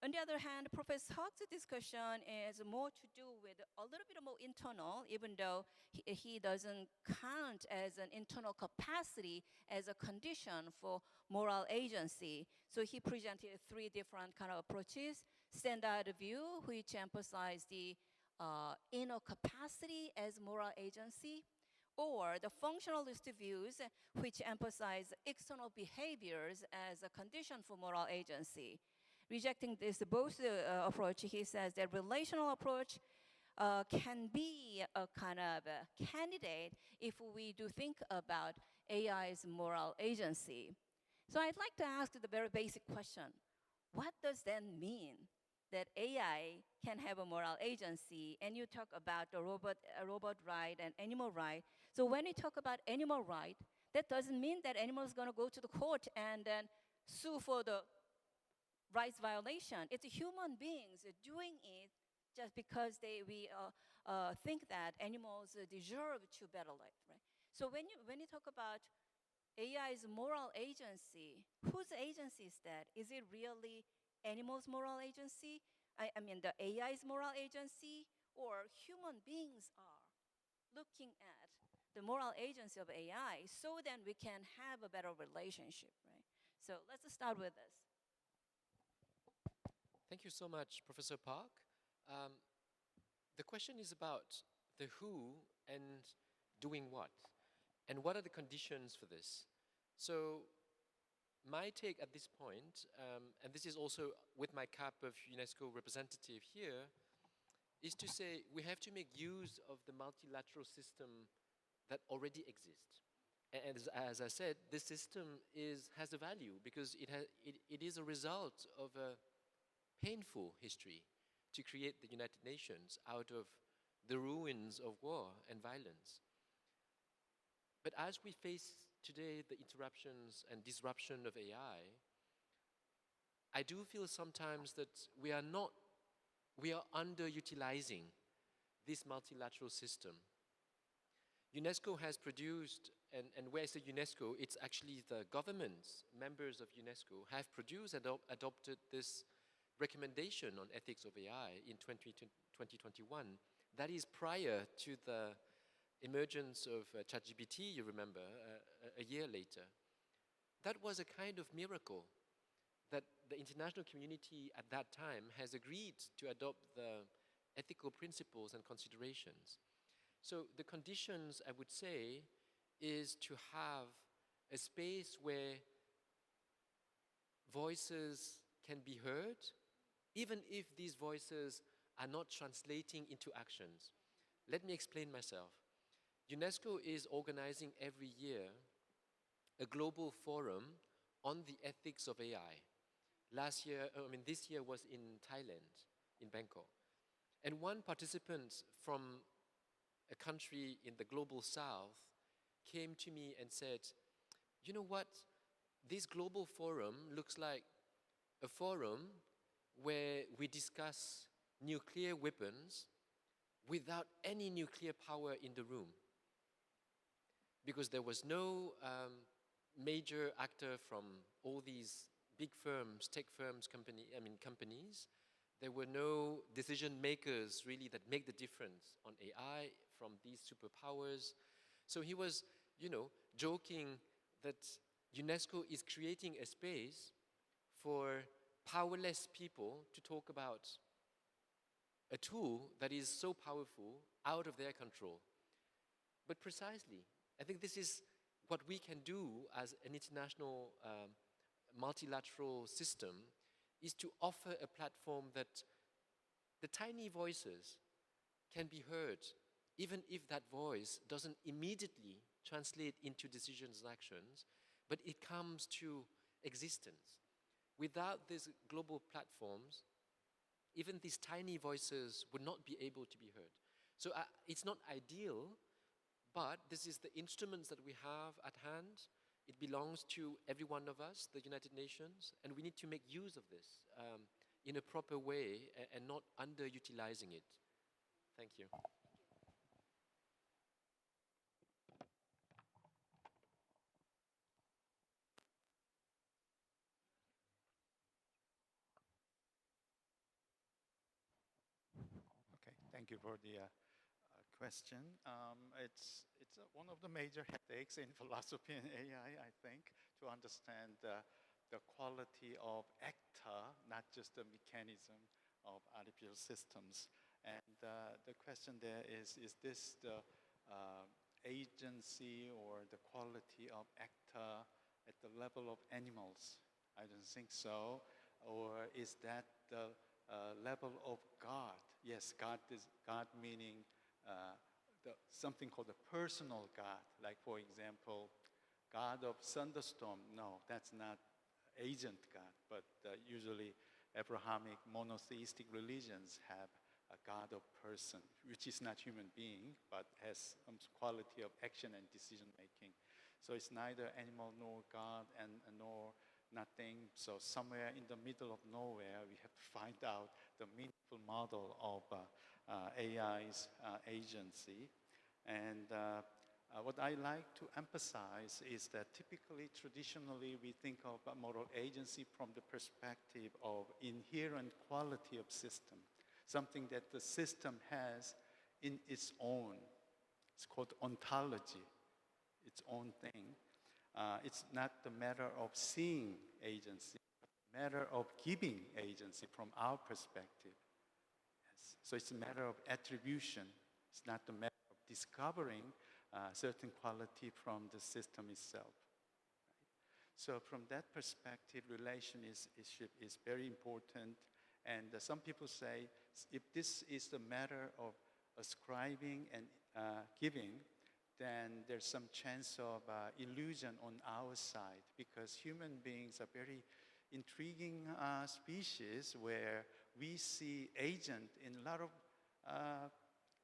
S1: On the other hand, Professor Huck's discussion is more to do with a little bit more internal, even though he doesn't count as an internal capacity as a condition for moral agency. So he presented three different kind of approaches. Standard view, which emphasized the inner capacity as moral agency, or the functionalist views, which emphasize external behaviors as a condition for moral agency. Rejecting this both approach, he says that relational approach can be a kind of a candidate if we do think about AI's moral agency. So I'd like to ask the very basic question. What does that mean, that AI can have a moral agency? And you talk about the robot right and animal right. So when you talk about animal right, that doesn't mean that animal is going to go to the court and then sue for the rights violation. It's human beings doing it just because we think that animals deserve to better life, right? So when you talk about AI's moral agency, whose agency is that? Is it really animals' moral agency? I mean, the AI's moral agency, or human beings are looking at the moral agency of AI, so then we can have a better relationship, right? So let's start with this.
S2: Thank you so much, Professor Park. The question is about the who and doing what, and what are the conditions for this. So my take at this point, and this is also with my cap of UNESCO representative here, is to say we have to make use of the multilateral system that already exists. And as I said, this system has a value because it is a result of a painful history to create the United Nations out of the ruins of war and violence. But as we face today the interruptions and disruption of AI, I do feel sometimes that we are underutilizing this multilateral system. UNESCO has produced, and where I say UNESCO, it's actually the governments, members of UNESCO, have produced and adopted this recommendation on ethics of AI in 2021. That is prior to the emergence of ChatGPT, you remember, a year later. That was a kind of miracle that the international community at that time has agreed to adopt the ethical principles and considerations. So the conditions, I would say, is to have a space where voices can be heard, even if these voices are not translating into actions. Let me explain myself. UNESCO is organizing every year a global forum on the ethics of AI. This year was in Thailand, in Bangkok. And one participant from a country in the global south came to me and said, you know what, this global forum looks like a forum where we discuss nuclear weapons without any nuclear power in the room. Because there was no major actor from all these big firms, tech firms, companies. There were no decision makers really that make the difference on AI from these superpowers. So he was, joking that UNESCO is creating a space for powerless people to talk about a tool that is so powerful out of their control. But precisely, I think this is what we can do as an international multilateral system, is to offer a platform that the tiny voices can be heard, even if that voice doesn't immediately translate into decisions and actions, but it comes to existence. Without these global platforms, even these tiny voices would not be able to be heard. So it's not ideal, but this is the instruments that we have at hand. It belongs to every one of us, the United Nations, and we need to make use of this in a proper way and not underutilizing it. Thank you.
S3: Thank you for the question. It's one of the major headaches in philosophy and AI, I think, to understand the quality of actor, not just the mechanism of artificial systems. And the question there is this the agency or the quality of actor at the level of animals? I don't think so. Or is that the level of God? Yes, God meaning something called a personal God, like for example, God of thunderstorm. No, that's not agent God, but usually Abrahamic monotheistic religions have a God of person, which is not human being, but has some quality of action and decision making. So it's neither animal nor God and nor nothing. So somewhere in the middle of nowhere, we have to find out the meaningful model of AI's agency. And what I like to emphasize is that typically, traditionally, we think of moral agency from the perspective of inherent quality of system, something that the system has in its own. It's called ontology, its own thing. It's not the matter of seeing agency, but the matter of giving agency from our perspective. Yes. So it's a matter of attribution. It's not the matter of discovering certain quality from the system itself. Right? So from that perspective, relationship is very important. And some people say, if this is the matter of ascribing and giving, then there's some chance of illusion on our side, because human beings are very intriguing species where we see agent in a lot of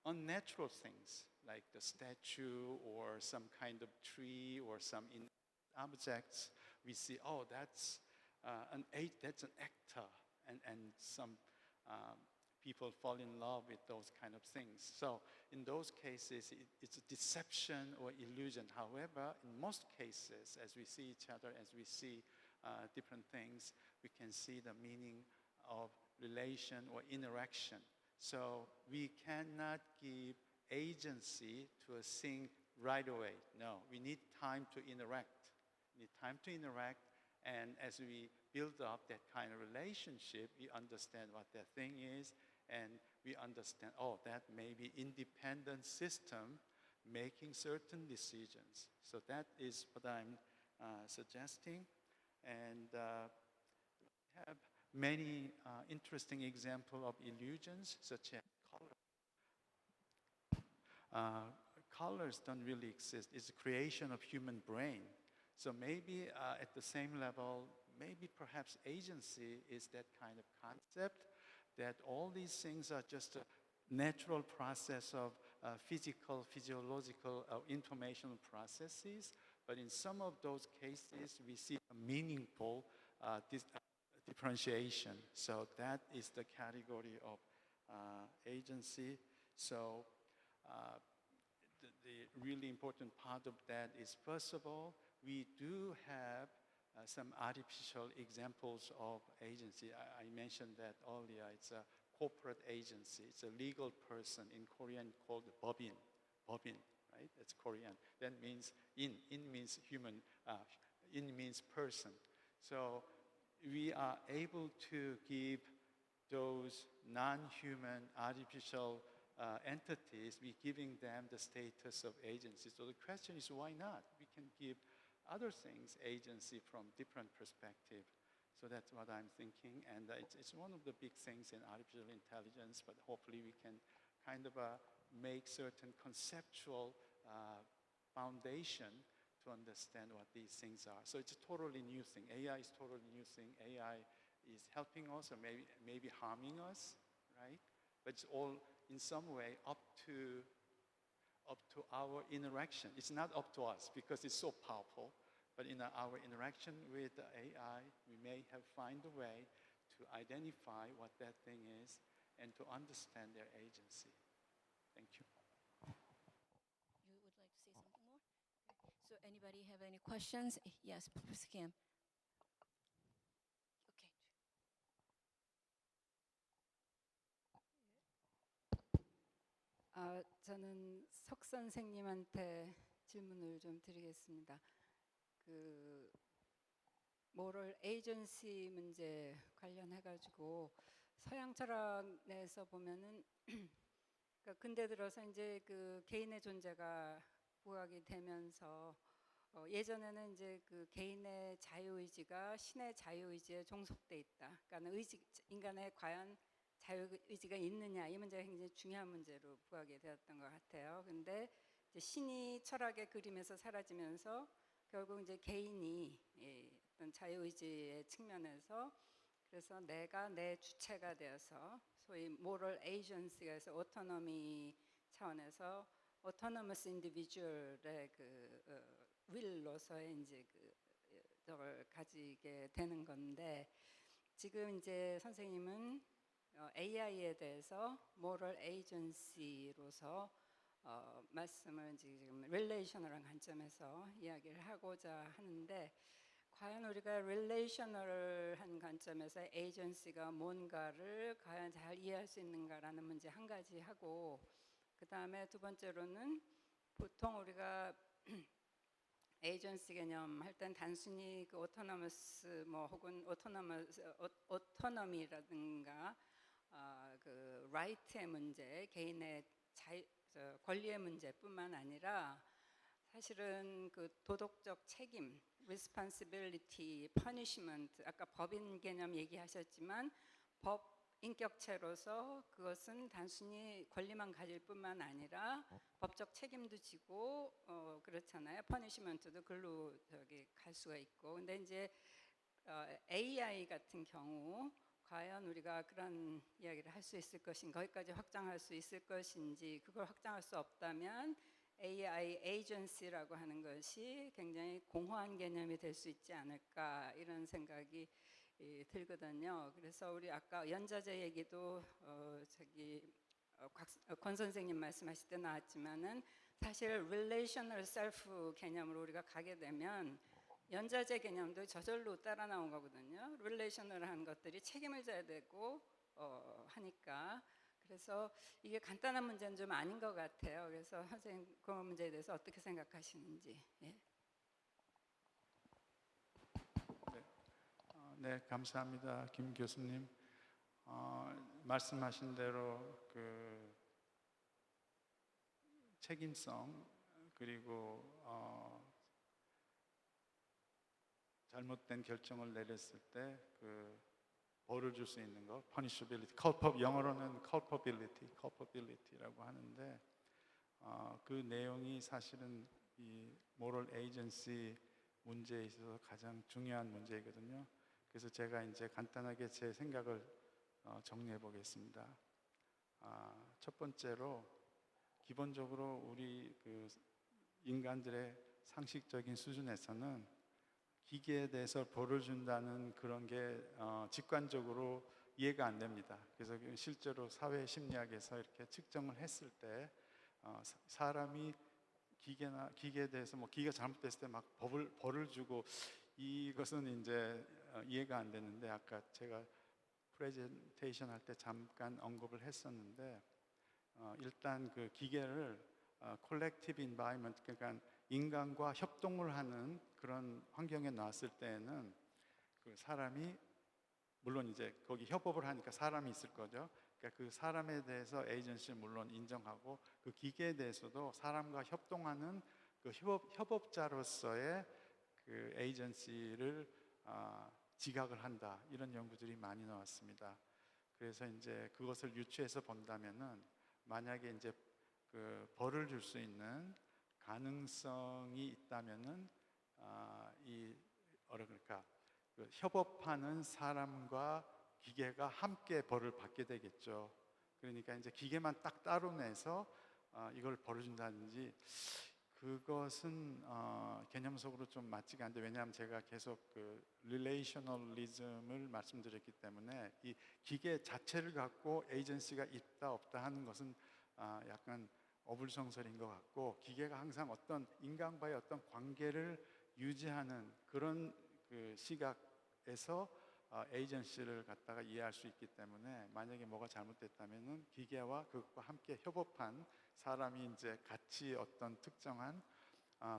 S3: unnatural things, like the statue or some kind of tree or some objects. We see, oh, that's an actor, and some people fall in love with those kind of things. So in those cases, it's a deception or illusion. However, in most cases, as we see each other, as we see different things, we can see the meaning of relation or interaction. So we cannot give agency to a thing right away. No, we need time to interact. We need time to interact, and as we build up that kind of relationship, we understand what that thing is, and we understand, oh, that may be independent system making certain decisions. So that is what I'm suggesting. And we have many interesting examples of illusions, such as color. Colors don't really exist. It's a creation of human brain. So maybe at the same level, maybe perhaps agency is that kind of concept, that all these things are just a natural process of physiological, informational processes. But in some of those cases, we see a meaningful differentiation. So that is the category of agency. So the really important part of that is, first of all, we do have some artificial examples of agency. I mentioned that earlier. It's a corporate agency. It's a legal person, in Korean called 법인. 법인, right? That's Korean. That means in means human. In means person. So we are able to give those non-human artificial entities, we're giving them the status of agency. So the question is, why not? We can give other things agency from different perspective. So that's what I'm thinking, and it's one of the big things in artificial intelligence, but hopefully we can kind of make certain conceptual foundation to understand what these things are. So it's a totally new thing. AI is totally new thing. AI is helping us or maybe harming us, right? But it's all in some way up to our interaction. It's not up to us because it's so powerful, but in our interaction with the AI, we may have find a way to identify what that thing is and to understand their agency. Thank you.
S1: You would like to say something more? Okay. So anybody have any questions? Yes, Professor Kim. Okay.
S4: 저는 석 선생님한테 질문을 좀 드리겠습니다. 그 모럴 에이전시 문제 관련해 가지고 서양 철학에서 보면은 그러니까 근대 들어서 이제 그 개인의 존재가 부각이 되면서 예전에는 이제 그 개인의 자유의지가 신의 자유의지에 종속돼 있다. 그러니까 인간의 과연 자유의지가 있느냐 이 문제가 굉장히 중요한 문제로 부각이 되었던 것 같아요. 근데 이제 신이 철학의 그림에서 사라지면서 결국 이제 개인이 어떤 자유의지의 측면에서 그래서 내가 내 주체가 되어서 소위 moral agency가 해서 오토노미 차원에서 autonomous individual의 그 will로서의 이제 그걸 가지게 되는 건데 지금 이제 선생님은 AI에 대해서 moral agency로서 말씀을 지금 릴레이셔널한 관점에서 이야기를 하고자 하는데 과연 우리가 릴레이셔널한 관점에서 에이전시가 뭔가를 과연 잘 이해할 수 있는가라는 문제 한 가지 하고 그 다음에 두 번째로는 보통 우리가 에이전시 개념 할 땐 단순히 그 오토노머스 뭐 혹은 오토노미라든가 그 라이트의 문제, 개인의 권리의 문제뿐만 아니라 사실은 그 도덕적 책임, responsibility, punishment, 아까 법인 개념 얘기하셨지만 법 인격체로서 그것은 단순히 권리만 가질 뿐만 아니라 법적 책임도 지고 그렇잖아요. punishment도 글로 갈 수가 있고. 근데 이제 AI 같은 경우 과연 우리가 그런 이야기를 할 수 있을 것인가, 거기까지 확장할 수 있을 것인지, 그걸 확장할 수 없다면 AI 에이전시라고 하는 것이 굉장히 공허한 개념이 될 수 있지 않을까 이런 생각이 들거든요. 그래서 우리 아까 연자제 얘기도 권 선생님 말씀하실 때 나왔지만은 사실 relational self 개념으로 우리가 가게 되면 연자제 개념도 저절로 따라 나온 거거든요. relational한 것들이 책임을 져야 되고 하니까. 그래서 이게 간단한 문제는 좀 아닌 것 같아요. 그래서 선생님 그 문제에 대해서 어떻게 생각하시는지. 예.
S3: 네, 감사합니다, 김 교수님. 말씀하신 대로 그 책임성 그리고 잘못된 결정을 내렸을 때 그 벌을 줄 수 있는 것, punishability, 영어로는 culpability라고 하는데 그 내용이 사실은 이 moral agency 문제에 있어서 가장 중요한 문제이거든요. 그래서 제가 이제 간단하게 제 생각을 정리해 보겠습니다. 첫 번째로 기본적으로 우리 그 인간들의 상식적인 수준에서는 기계에 대해서 벌을 준다는 그런 게 직관적으로 이해가 안 됩니다. 그래서 실제로 사회 심리학에서 이렇게 측정을 했을 때 사람이 기계에 대해서 뭐 기계가 잘못됐을 때 막 벌을 주고 이것은 이제 이해가 안 되는데 아까 제가 프레젠테이션 할 때 잠깐 언급을 했었는데 일단 그 기계를 콜렉티브 인바이먼트 그러니까 인간과 협동을 하는 그런 환경에 나왔을 때에는 그 사람이 물론 이제 거기 협업을 하니까 사람이 있을 거죠. 그러니까 그 사람에 대해서 에이전시를 물론 인정하고 그 기계에 대해서도 사람과 협동하는 그 협업자로서의 그 에이전시를 지각을 한다 이런 연구들이 많이 나왔습니다. 그래서 이제 그것을 유추해서 본다면은 만약에 이제 그 벌을 줄 수 있는 가능성이 있다면은 그러니까 그 협업하는 사람과 기계가 함께 벌을 받게 되겠죠. 그러니까 이제 기계만 딱 따로 내서 이걸 벌을 준다든지 그것은 개념적으로 좀 맞지가 않는데 왜냐하면 제가 계속 그 릴레이셔널리즘을 말씀드렸기 때문에 이 기계 자체를 갖고 에이전시가 있다 없다 하는 것은 약간 어불성설인 것 같고 기계가 항상 어떤 인간과의 어떤 관계를 유지하는 그런 그 시각에서 에이전시를 갖다가 이해할 수 있기 때문에 만약에 뭐가 잘못됐다면은 기계와 그것과 함께 협업한 사람이 이제 같이 어떤 특정한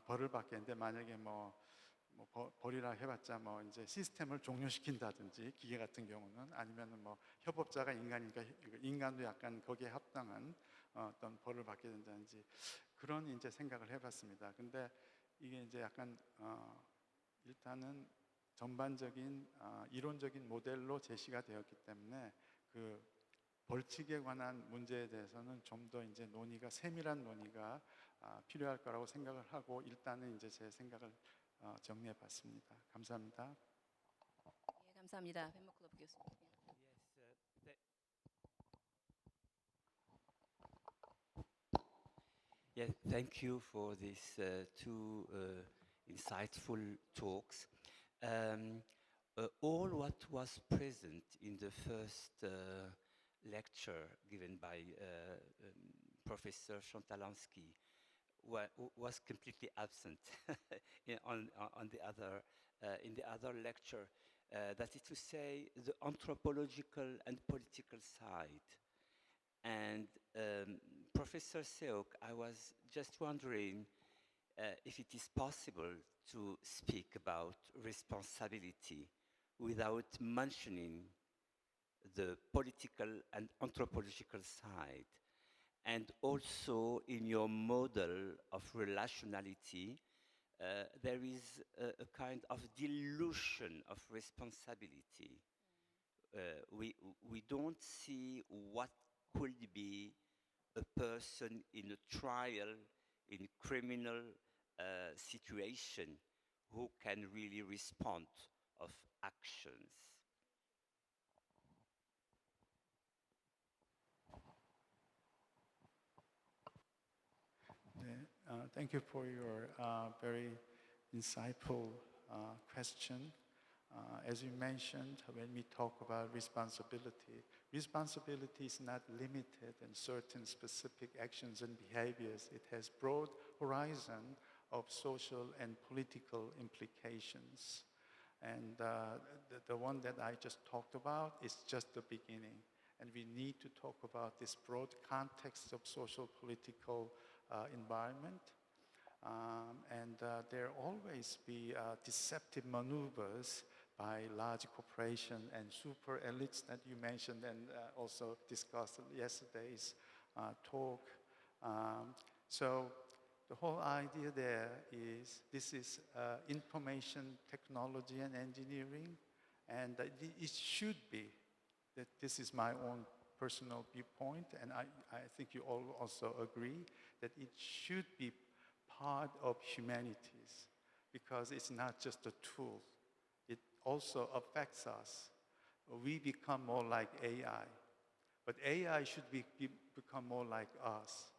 S3: 벌을 받겠는데 만약에 벌이라 해봤자 뭐 이제 시스템을 종료시킨다든지 기계 같은 경우는 아니면은 뭐 협업자가 인간이니까 인간도 약간 거기에 합당한 어떤 벌을 받게 된다든지 그런 이제 생각을 해봤습니다. 근데 이게 이제 약간 일단은 전반적인 이론적인 모델로 제시가 되었기 때문에 그 벌칙에 관한 문제에 대해서는 좀 더 이제 논의가 세밀한 논의가 필요할 거라고 생각을 하고 일단은 이제 제 생각을 정리해봤습니다. 감사합니다.
S1: 예, 감사합니다. 펜머클럽 교수님.
S5: Yes, thank you for these two insightful talks. All what was present in the first lecture given by Professor Chantalansky was completely absent on the other in the other lecture. That is to say, the anthropological and political side. And Professor Seok, I was just wondering if it is possible to speak about responsibility without mentioning the political and anthropological side. And also in your model of relationality, there is a kind of dilution of responsibility. We don't see what could be a person in a trial, in criminal situation, who can really respond of actions.
S3: Thank you for your very insightful question. As you mentioned, when we talk about responsibility, responsibility is not limited in certain specific actions and behaviors. It has broad horizon of social and political implications. And the one that I just talked about is just the beginning. And we need to talk about this broad context of social political environment. There always be deceptive maneuvers by large corporations and super elites that you mentioned and also discussed in yesterday's talk. So the whole idea there is this is information technology and engineering, and it should be, that this is my own personal viewpoint, and I think you all also agree that it should be part of humanities because it's not just a tool. It also affects us. We become more like AI, but AI should become more like us.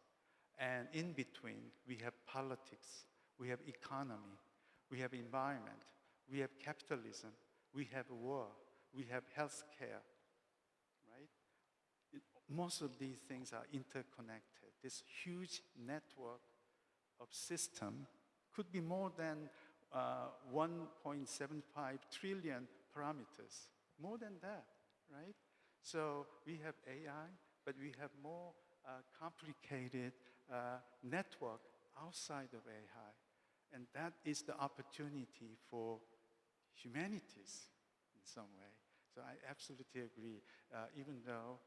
S3: And in between, we have politics, we have economy, we have environment, we have capitalism, we have war, we have healthcare, right? Most of these things are interconnected. This huge network of system could be more than 1.75 trillion parameters, more than that, right? So we have AI, but we have more complicated network outside of AI. And that is the opportunity for humanities in some way. So I absolutely agree. Even though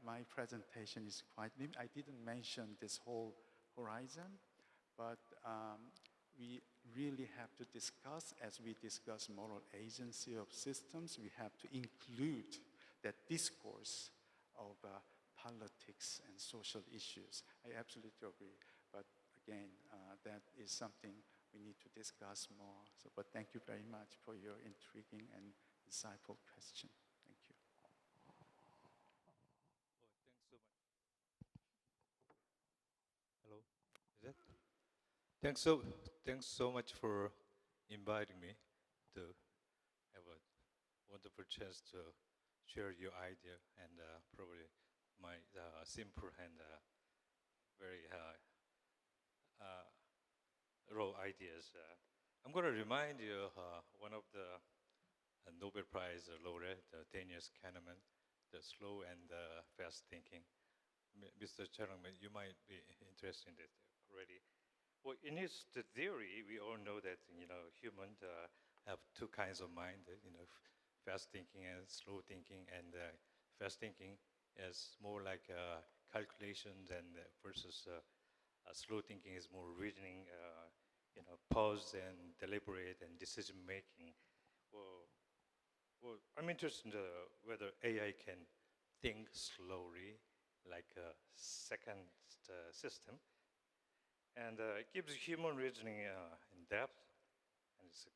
S3: my presentation is quite limited, I didn't mention this whole horizon, but we really have to discuss, as we discuss moral agency of systems, we have to include that discourse of politics and social issues. I absolutely agree. But again, that is something we need to discuss more. So, but thank you very much for your intriguing and insightful question. Thank you.
S6: Hello, is it? Thanks so much for inviting me to have a wonderful chance to share your idea and probably my simple and very raw ideas. I'm going to remind you one of the Nobel Prize laureate Daniel Kahneman, the slow and fast thinking. Mr. Charangman, you might be interested in this already. Well, in his theory, we all know that humans have two kinds of mind. Fast thinking and slow thinking, and fast thinking is more like calculations, and versus slow thinking is more reasoning, pause and deliberate and decision making. Well, I'm interested in whether AI can think slowly, like a second system, and it gives human reasoning in depth, and it's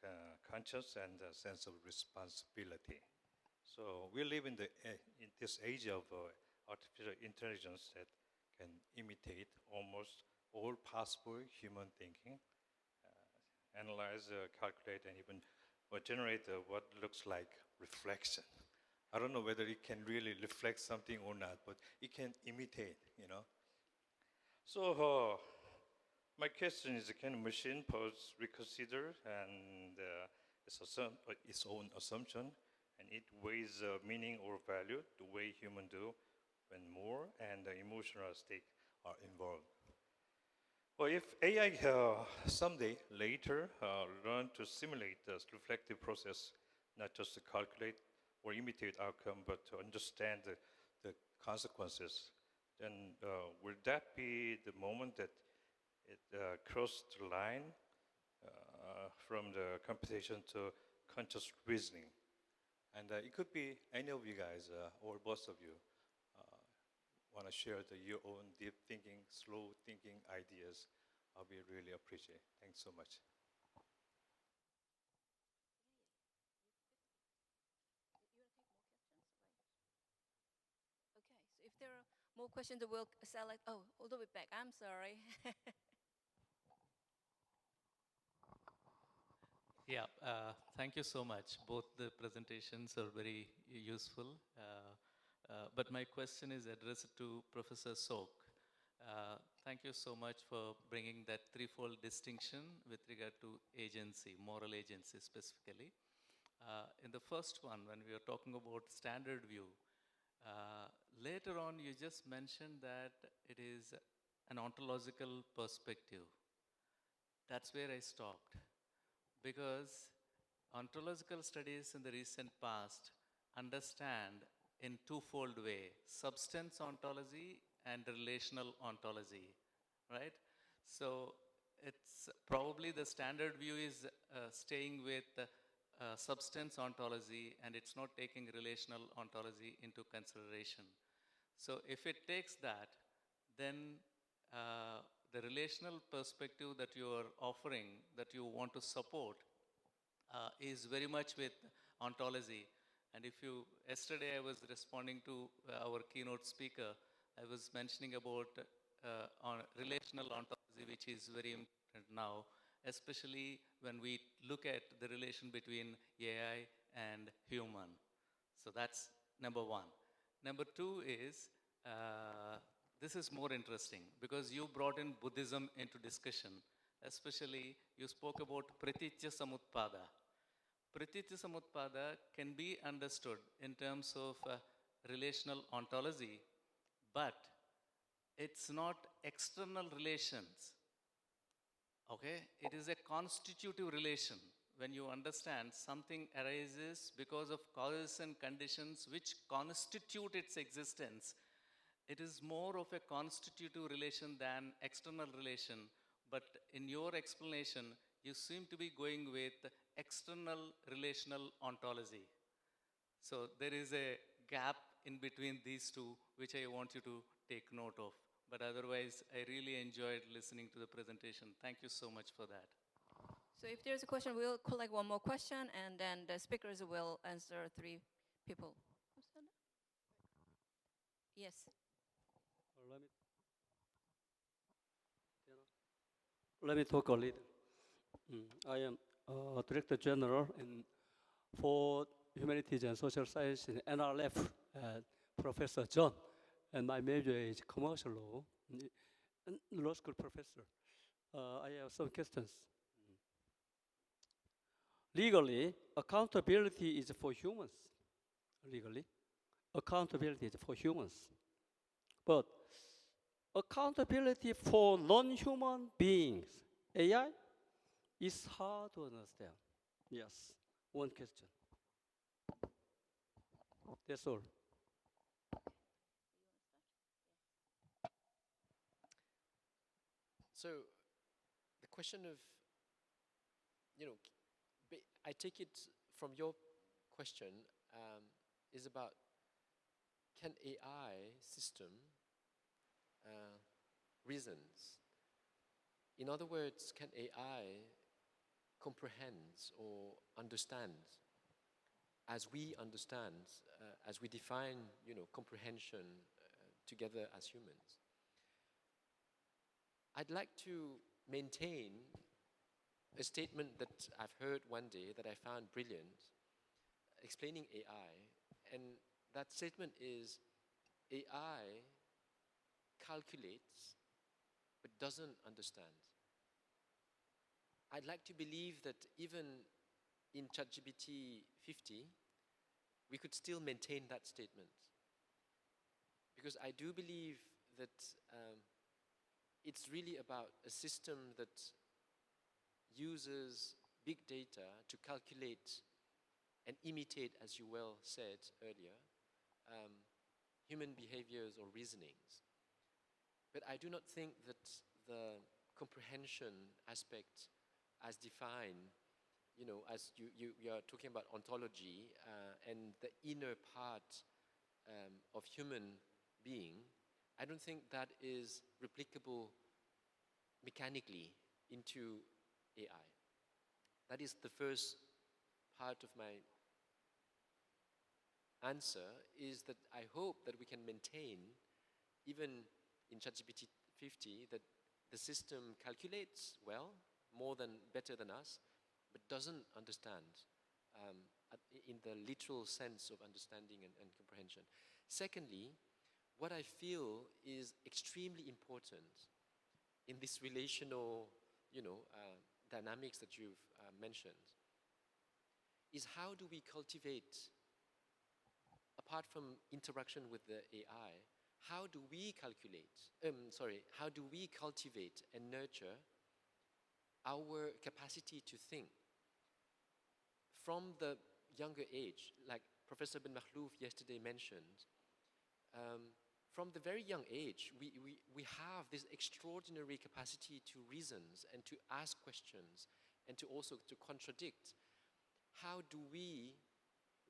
S6: conscious and a sense of responsibility. So we live in this age of artificial intelligence that can imitate almost all possible human thinking, analyze, calculate, and even generate what looks like reflection. I don't know whether it can really reflect something or not, but it can imitate. So my question is, can a machine reconsider and its own assumption, and it weighs meaning or value the way humans do when more and emotional stakes are involved? Well, if AI someday later learn to simulate the reflective process, not just to calculate or imitate outcome, but to understand the consequences, then will that be the moment that it crossed the line from the computation to conscious reasoning? And it could be any of you guys or both of you want to share your own deep thinking, slow thinking ideas. I'll be really appreciate. Thanks so much.
S1: Okay, so if there are more questions, we'll select. Oh, all the way back. I'm sorry.
S7: Yeah, thank you so much. Both the presentations are very useful. But my question is addressed to Professor Sok. Thank you so much for bringing that threefold distinction with regard to agency, moral agency specifically. In the first one, when we were talking about standard view, later on you just mentioned that it is an ontological perspective. That's where I stopped. Because ontological studies in the recent past understand in twofold way, substance ontology and relational ontology, right? So it's probably the standard view is staying with substance ontology, and it's not taking relational ontology into consideration. So if it takes that, then the relational perspective that you are offering, that you want to support, is very much with ontology. And yesterday I was responding to our keynote speaker, I was mentioning about on relational ontology, which is very important now, especially when we look at the relation between AI and human. So that's number one. Number two is, this is more interesting because you brought in Buddhism into discussion. Especially, you spoke about pratitya samutpada. Pratitya samutpada can be understood in terms of relational ontology, but it's not external relations. Okay? It is a constitutive relation. When you understand something arises because of causes and conditions which constitute its existence, it is more of a constitutive relation than external relation. But in your explanation, you seem to be going with external relational ontology. So there is a gap in between these two, which I want you to take note of. But otherwise, I really enjoyed listening to the presentation. Thank you so much for that.
S1: So if there's a question, we'll collect one more question, and then the speakers will answer three people. Yes.
S8: Let me talk a little. I am Director General for Humanities and Social Science in NRF, Professor John, and my major is commercial law, law school professor. I have some questions. legally, accountability is for humans. Legally, accountability is for humans. But accountability for non-human beings, AI, is hard to understand. Yes, one question. That's all.
S2: So the question of, I take it from your question is about, can AI system reasons? In other words, can AI comprehend or understand as we understand, as we define, comprehension together as humans? I'd like to maintain a statement that I've heard one day that I found brilliant, explaining AI, and that statement is, AI calculates but doesn't understand. I'd like to believe that even in ChatGPT 50, we could still maintain that statement. Because I do believe that it's really about a system that uses big data to calculate and imitate, as you well said earlier, human behaviors or reasonings. But I do not think that the comprehension aspect as defined, as you are talking about ontology and the inner part of human being, I don't think that is replicable mechanically into AI. That is the first part of my answer, is that I hope that we can maintain, even in ChatGPT 50, that the system calculates well, better than us, but doesn't understand in the literal sense of understanding and comprehension. Secondly, what I feel is extremely important in this relational, dynamics that you've mentioned, is how do we cultivate, apart from interaction with the AI, how do we cultivate and nurture our capacity to think from the younger age, like Professor Ben Makhlouf yesterday mentioned. From the very young age, we have this extraordinary capacity to reason and to ask questions and to also to contradict. How do we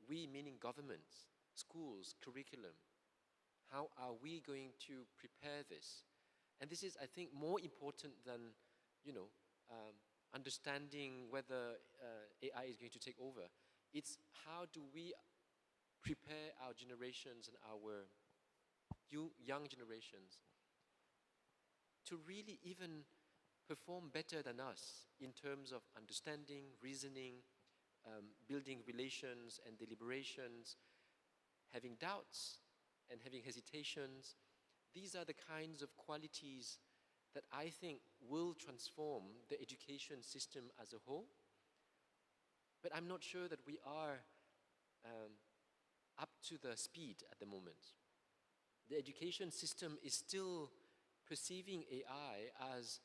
S2: meaning governments, schools, curriculum, how are we going to prepare this? And this is, I think, more important than, understanding whether AI is going to take over. It's how do we prepare our generations and our young generations to really even perform better than us in terms of understanding, reasoning, building relations and deliberations, having doubts and having hesitations. These are the kinds of qualities that I think will transform the education system as a whole. But I'm not sure that we are up to the speed at the moment. The education system is still perceiving AI as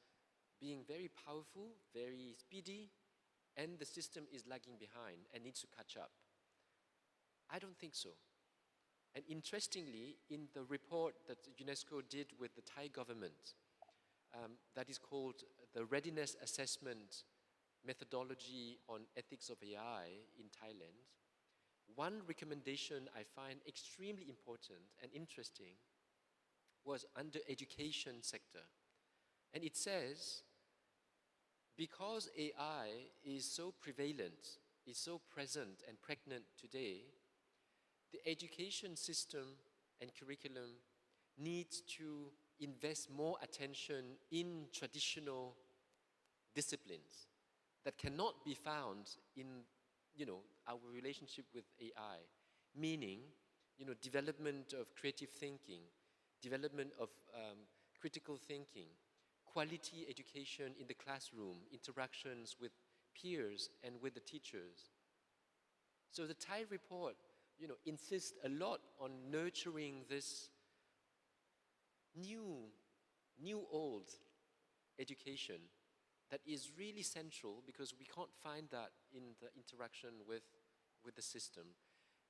S2: being very powerful, very speedy, and the system is lagging behind and needs to catch up. I don't think so. And interestingly, in the report that UNESCO did with the Thai government, that is called the Readiness Assessment Methodology on Ethics of AI in Thailand, one recommendation I find extremely important and interesting was under education sector. And it says, because AI is so prevalent, is so present and pregnant today, the education system and curriculum needs to invest more attention in traditional disciplines that cannot be found in, our relationship with AI, meaning, development of creative thinking, development of critical thinking, quality education in the classroom, interactions with peers and with the teachers. So the Thai report, insists a lot on nurturing this new old education that is really central, because we can't find that in the interaction with the system.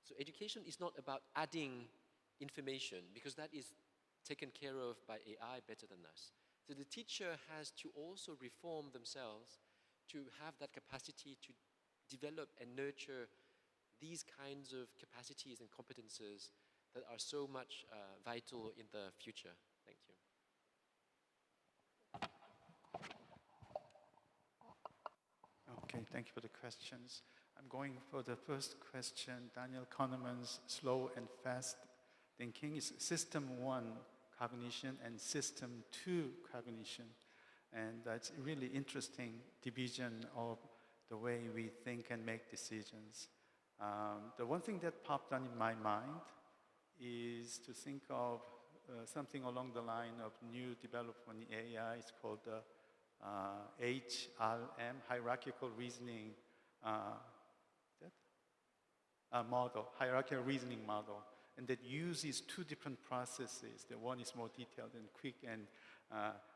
S2: So education is not about adding information, because that is taken care of by AI better than us. So the teacher has to also reform themselves to have that capacity to develop and nurture these kinds of capacities and competences that are so much vital in the future. Thank you.
S3: Okay, thank you for the questions. I'm going for the first question. Daniel Kahneman's slow and fast thinking is system 1 cognition and system 2 cognition. And that's a really interesting division of the way we think and make decisions. The one thing that popped on in my mind is to think of something along the line of new development in AI. It's called the HRM, hierarchical reasoning model, hierarchical reasoning model, and that uses 2 different processes. The one is more detailed and quick and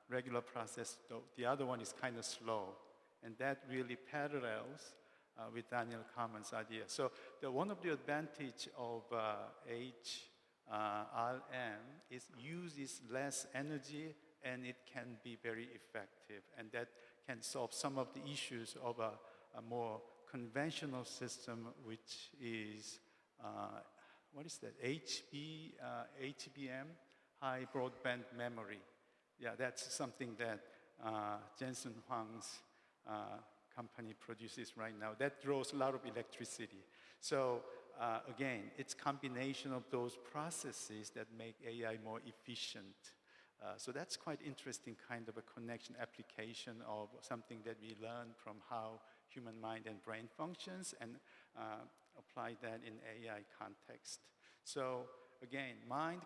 S3: regular process. The other one is kind of slow, and that really parallels with Daniel Kahneman's idea. So one of the advantage of HRM is uses less energy, and it can be very effective, and that can solve some of the issues of a more conventional system, which is, what is that, HBM, high broadband memory. Yeah, that's something that Jensen Huang's company produces right now. That draws a lot of electricity. So again, it's combination of those processes that make AI more efficient. So that's quite interesting kind of a connection application of something that we learn from how human mind and brain functions, and apply that in AI context. So again, mind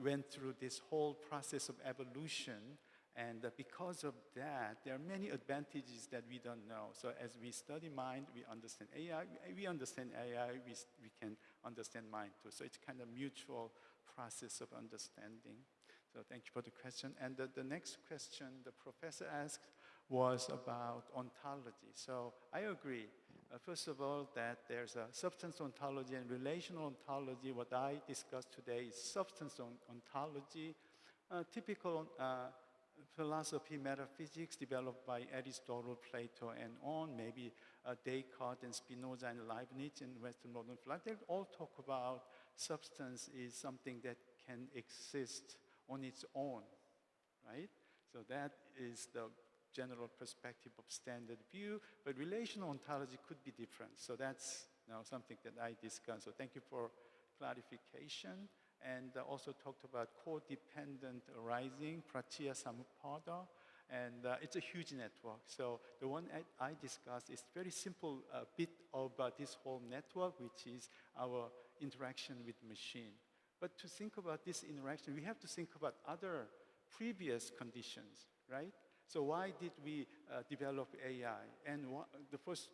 S3: went through this whole process of evolution, and because of that, there are many advantages that we don't know. So as we study mind, we understand AI. We understand AI, we can understand mind too. So it's kind of mutual process of understanding. So thank you for the question. And the next question the professor asked was about ontology. So I agree. First of all, that there's a substance ontology and relational ontology. What I discussed today is substance ontology, typical philosophy, metaphysics developed by Aristotle, Plato, and on, maybe Descartes and Spinoza and Leibniz in Western modern philosophy. They all talk about substance is something that can exist on its own, right? So that is the general perspective of standard view, but relational ontology could be different. So that's something that I discussed. So thank you for clarification. And also talked about codependent arising, Pratya Samuppada, and it's a huge network. So the one I discussed is very simple bit of this whole network, which is our interaction with machine. But to think about this interaction, we have to think about other previous conditions, right? So why did we develop AI? And the first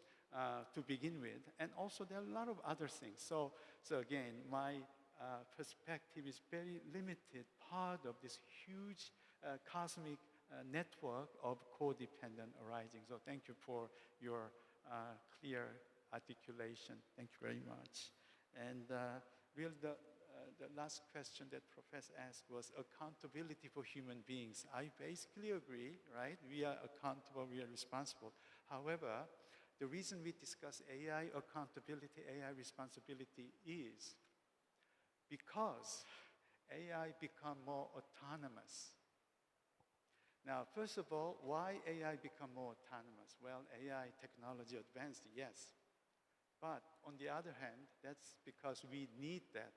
S3: to begin with, and also there are a lot of other things. So again, my perspective is very limited, part of this huge cosmic network of codependent arising. So thank you for your clear articulation. Thank you very much. And really the last question that Professor asked was accountability for human beings. I basically agree, right? We are accountable, we are responsible. However, the reason we discuss AI accountability, AI responsibility is because AI become more autonomous. Now, first of all, why AI become more autonomous? Well, AI technology advanced, yes. But on the other hand, that's because we need that.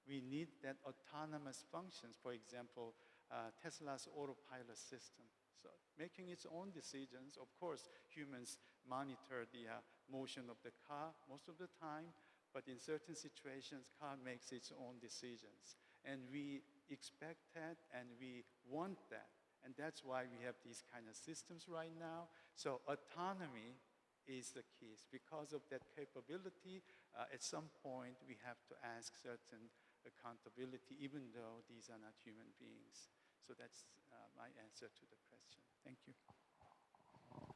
S3: We need that autonomous functions. For example, Tesla's autopilot system. So making its own decisions, of course, humans monitor the motion of the car most of the time, but in certain situations, car makes its own decisions. And we expect that, and we want that. And that's why we have these kind of systems right now. So autonomy is the key. Because of that capability, at some point we have to ask certain accountability, even though these are not human beings. So that's my answer to the question. Thank you.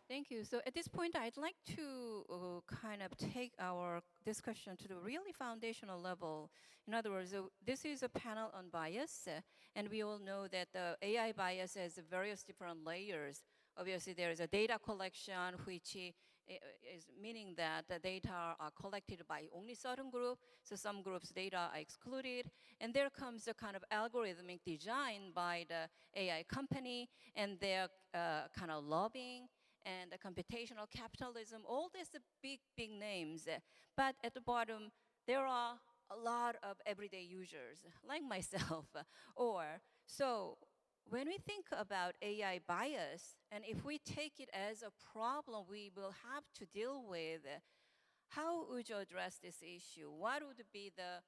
S1: Thank you. So at this point, I'd like to kind of take our discussion to the really foundational level. In other words, this is a panel on bias, and we all know that the AI bias has various different layers. Obviously, there is a data collection, which is meaning that the data are collected by only certain group, so some groups' data are excluded. And there comes a kind of algorithmic design by the AI company, and their kind of lobbying, and the computational capitalism, all these big, big names. But at the bottom, there are a lot of everyday users, like myself. So when we think about AI bias, and if we take it as a problem we will have to deal with, how would you address this issue? What would be the,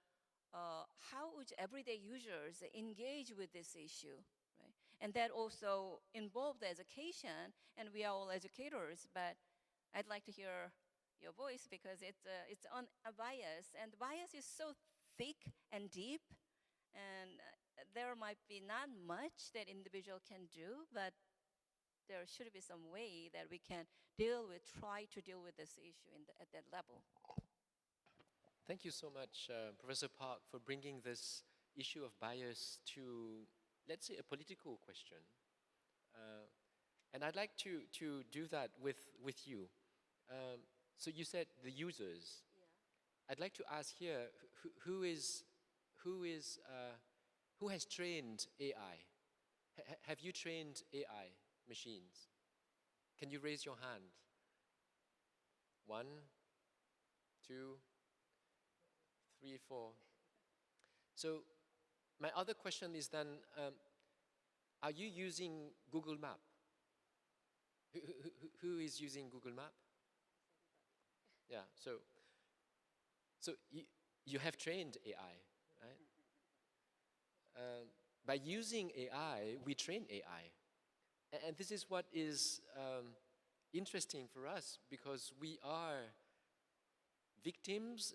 S1: how would everyday users engage with this issue? And that also involved education, and we are all educators, but I'd like to hear your voice because it's on a bias, and bias is so thick and deep, and there might be not much that individual can do, but there should be some way that we can try to deal with this issue at that level.
S2: Thank you so much, Professor Park, for bringing this issue of bias to, let's say, a political question. And I'd like to do that with you. So you said the users. Yeah. I'd like to ask here, who has trained AI? Have you trained AI machines? Can you raise your hand? 1, 2, 3, 4. So my other question is then, are you using Google Map? Who is using Google Map? Yeah, so you have trained AI, right? By using AI, we train AI. And this is what is interesting for us, because we are victims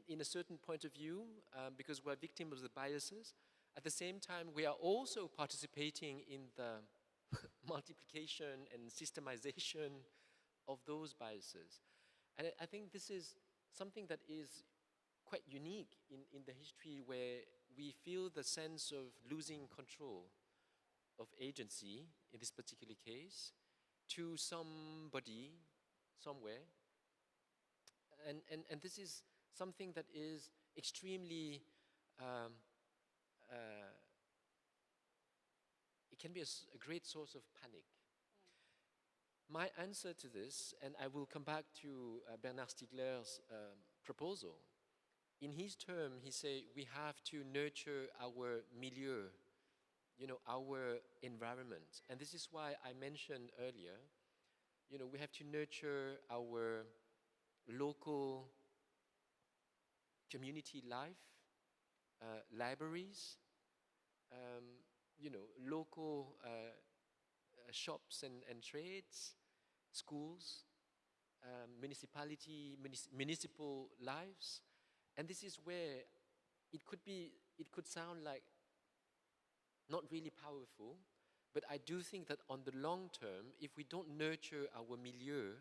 S2: in a certain point of view, because we're victims of the biases. At the same time, we are also participating in the multiplication and systemization of those biases. And I think this is something that is quite unique in the history, where we feel the sense of losing control of agency, in this particular case, to somebody, somewhere. And this is something that is extremely, it can be a great source of panic. My answer to this, and I will come back to Bernard Stiegler's proposal. In his term, he said we have to nurture our milieu, our environment. And this is why I mentioned earlier, we have to nurture our local community life, libraries, local shops and trades, schools, municipal lives. And this is where it could sound like not really powerful, but I do think that on the long term, if we don't nurture our milieu,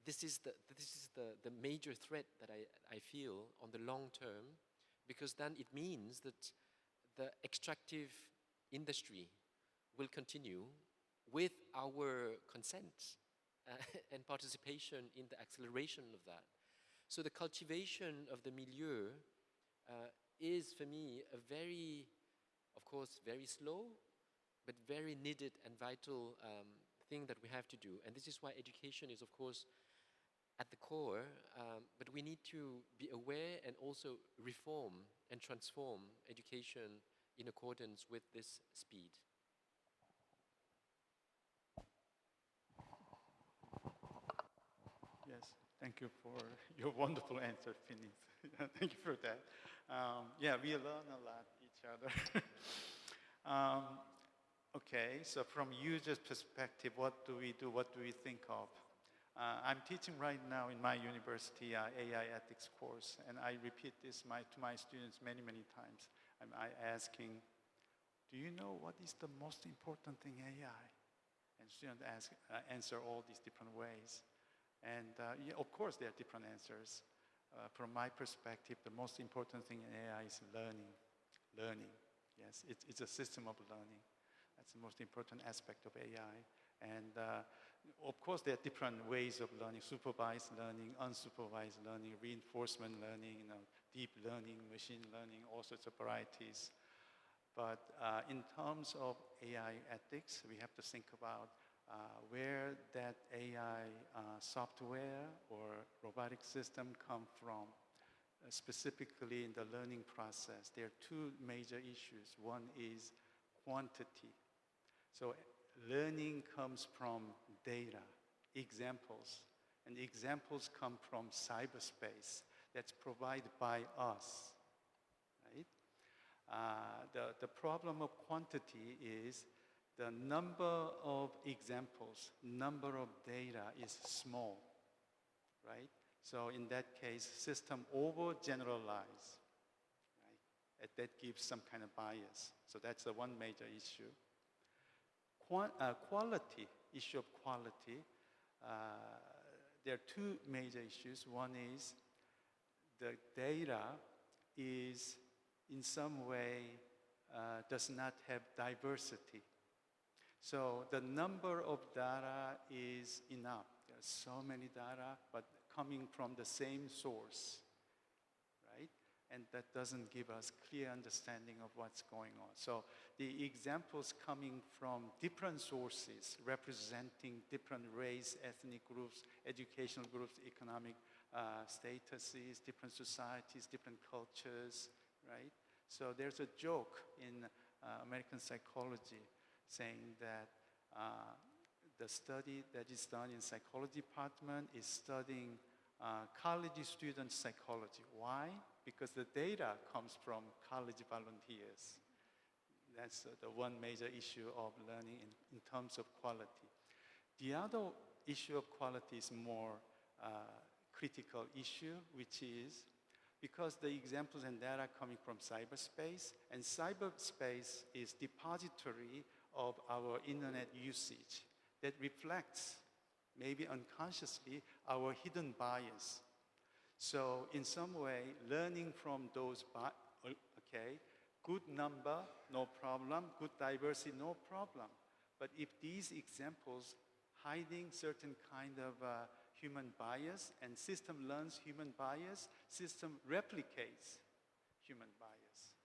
S2: this is the major threat that I feel on the long term, because then it means that the extractive industry will continue with our consent and participation in the acceleration of that. So the cultivation of the milieu is, for me, a very, of course, very slow, but very needed and vital thing that we have to do. And this is why education is, of course, at the core, but we need to be aware and also reform and transform education in accordance with this speed.
S3: Yes, thank you for your wonderful answer, Phineas. Thank you for that. Yeah, we learn a lot each other. Okay. Okay, so from user's perspective, what do we do? What do we think of? I'm teaching right now in my university AI ethics course, and I repeat this to my students many, many times. I'm asking, do you know what is the most important thing in AI? And students answer all these different ways. And yeah, of course, there are different answers. From my perspective, the most important thing in AI is learning. Learning, yes, it's a system of learning. That's the most important aspect of AI. And of course, there are different ways of learning: supervised learning, unsupervised learning, reinforcement learning, deep learning, machine learning, all sorts of varieties. But in terms of AI ethics, we have to think about where that AI software or robotic system come from. Specifically in the learning process, there are two major issues. One is quantity. So learning comes from data, examples, and examples come from cyberspace that's provided by us, right? The problem of quantity is the number of examples, number of data is small, right? So in that case, system overgeneralize, right? That gives some kind of bias. So that's the one major issue. Quality, issue of quality, there are two major issues. One is the data is in some way does not have diversity. So the number of data is enough. There are so many data, but coming from the same source, right? And that doesn't give us clear understanding of what's going on. So the examples coming from different sources representing different race, ethnic groups, educational groups, economic statuses, different societies, different cultures, right? So there's a joke in American psychology saying that the study that is done in psychology department is studying college student psychology. Why? Because the data comes from college volunteers. That's the one major issue of learning in terms of quality. The other issue of quality is more critical issue, which is because the examples and data coming from cyberspace, and cyberspace is depository of our internet usage that reflects, maybe unconsciously, our hidden bias. So in some way, learning from those, okay, good number, no problem, good diversity, no problem. But if these examples hiding certain kind of human bias and system learns human bias, system replicates human bias.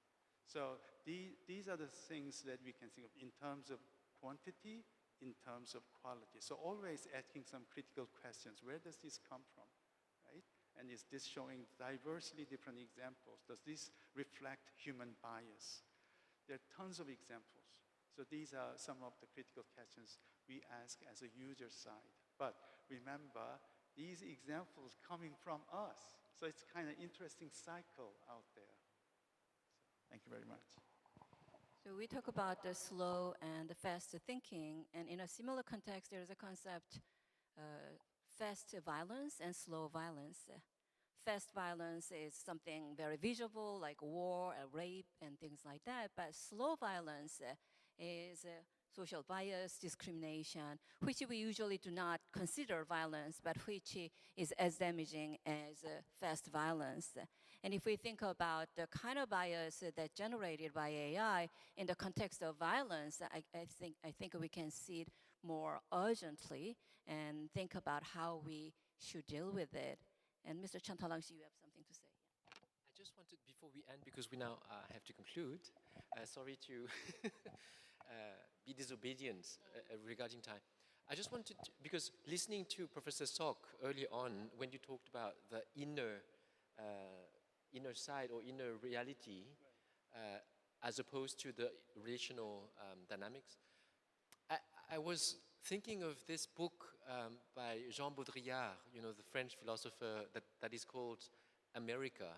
S3: So these are the things that we can think of in terms of quantity, in terms of quality. So always asking some critical questions. Where does this come from, right? And is this showing diversely different examples? Does this reflect human bias? There are tons of examples. So these are some of the critical questions we ask as a user side. But remember, these examples coming from us. So it's kind of interesting cycle out there. So thank you very much.
S1: So we talk about the slow and the fast thinking, and in a similar context, there is a concept, fast violence and slow violence. Fast violence is something very visible, like war, rape, and things like that. But slow violence is social bias, discrimination, which we usually do not consider violence, but which is as damaging as fast violence. And if we think about the kind of bias that's generated by AI in the context of violence, I think we can see it more urgently and think about how we should deal with it. And Mr. Chantalangsi, you have something to say.
S2: I just wanted, before we end, because we now have to conclude, sorry to be disobedient regarding time. I just wanted to, because listening to Professor Sok early on, when you talked about the inner side or inner reality, as opposed to the relational dynamics, I was thinking of this book by Jean Baudrillard, the French philosopher that is called America.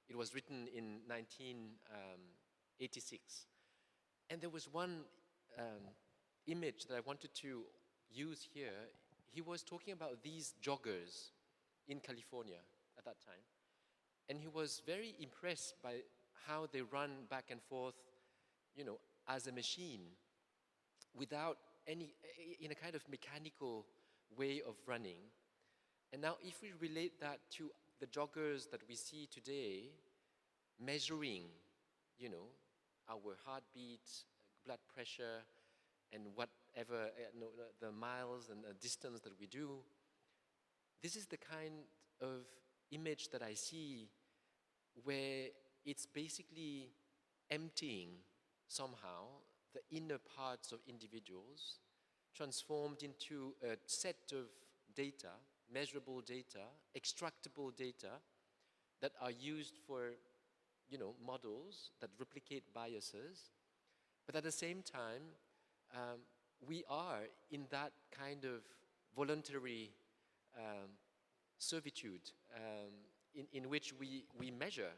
S2: It was written in 1986. And there was one image that I wanted to use here, he was talking about these joggers in California at that time. And he was very impressed by how they run back and forth, as a machine, without any, in a kind of mechanical way of running. And now if we relate that to the joggers that we see today, measuring, our heartbeat, blood pressure, and whatever, the miles and the distance that we do, this is the kind of image that I see where it's basically emptying somehow the inner parts of individuals, transformed into a set of data, measurable data, extractable data that are used for, models that replicate biases. But at the same time, we are in that kind of voluntary servitude in which we measure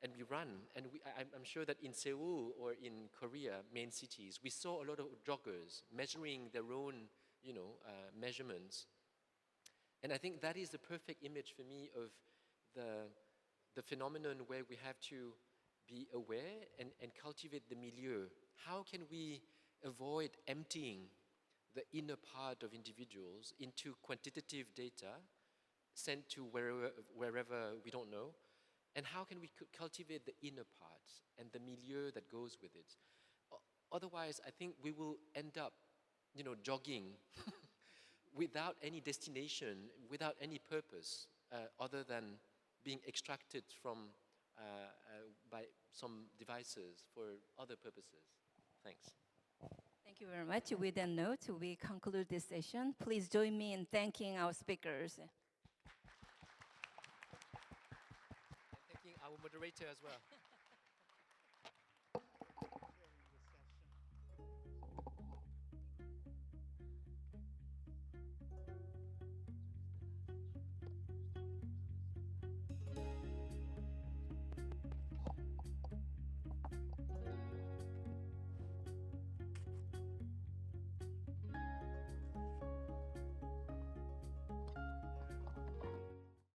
S2: and we run. And I'm sure that in Seoul or in Korea, main cities, we saw a lot of joggers measuring their own, measurements. And I think that is the perfect image for me of the phenomenon where we have to be aware and cultivate the milieu. How can we avoid emptying the inner part of individuals into quantitative data sent to wherever we don't know? And how can we cultivate the inner parts and the milieu that goes with it? Otherwise, I think we will end up, jogging without any destination, without any purpose, other than being extracted from by some devices for other purposes. Thanks.
S1: Thank you very much. With that note, we conclude this session. Please join me in thanking our speakers.
S2: And thanking our moderator as well.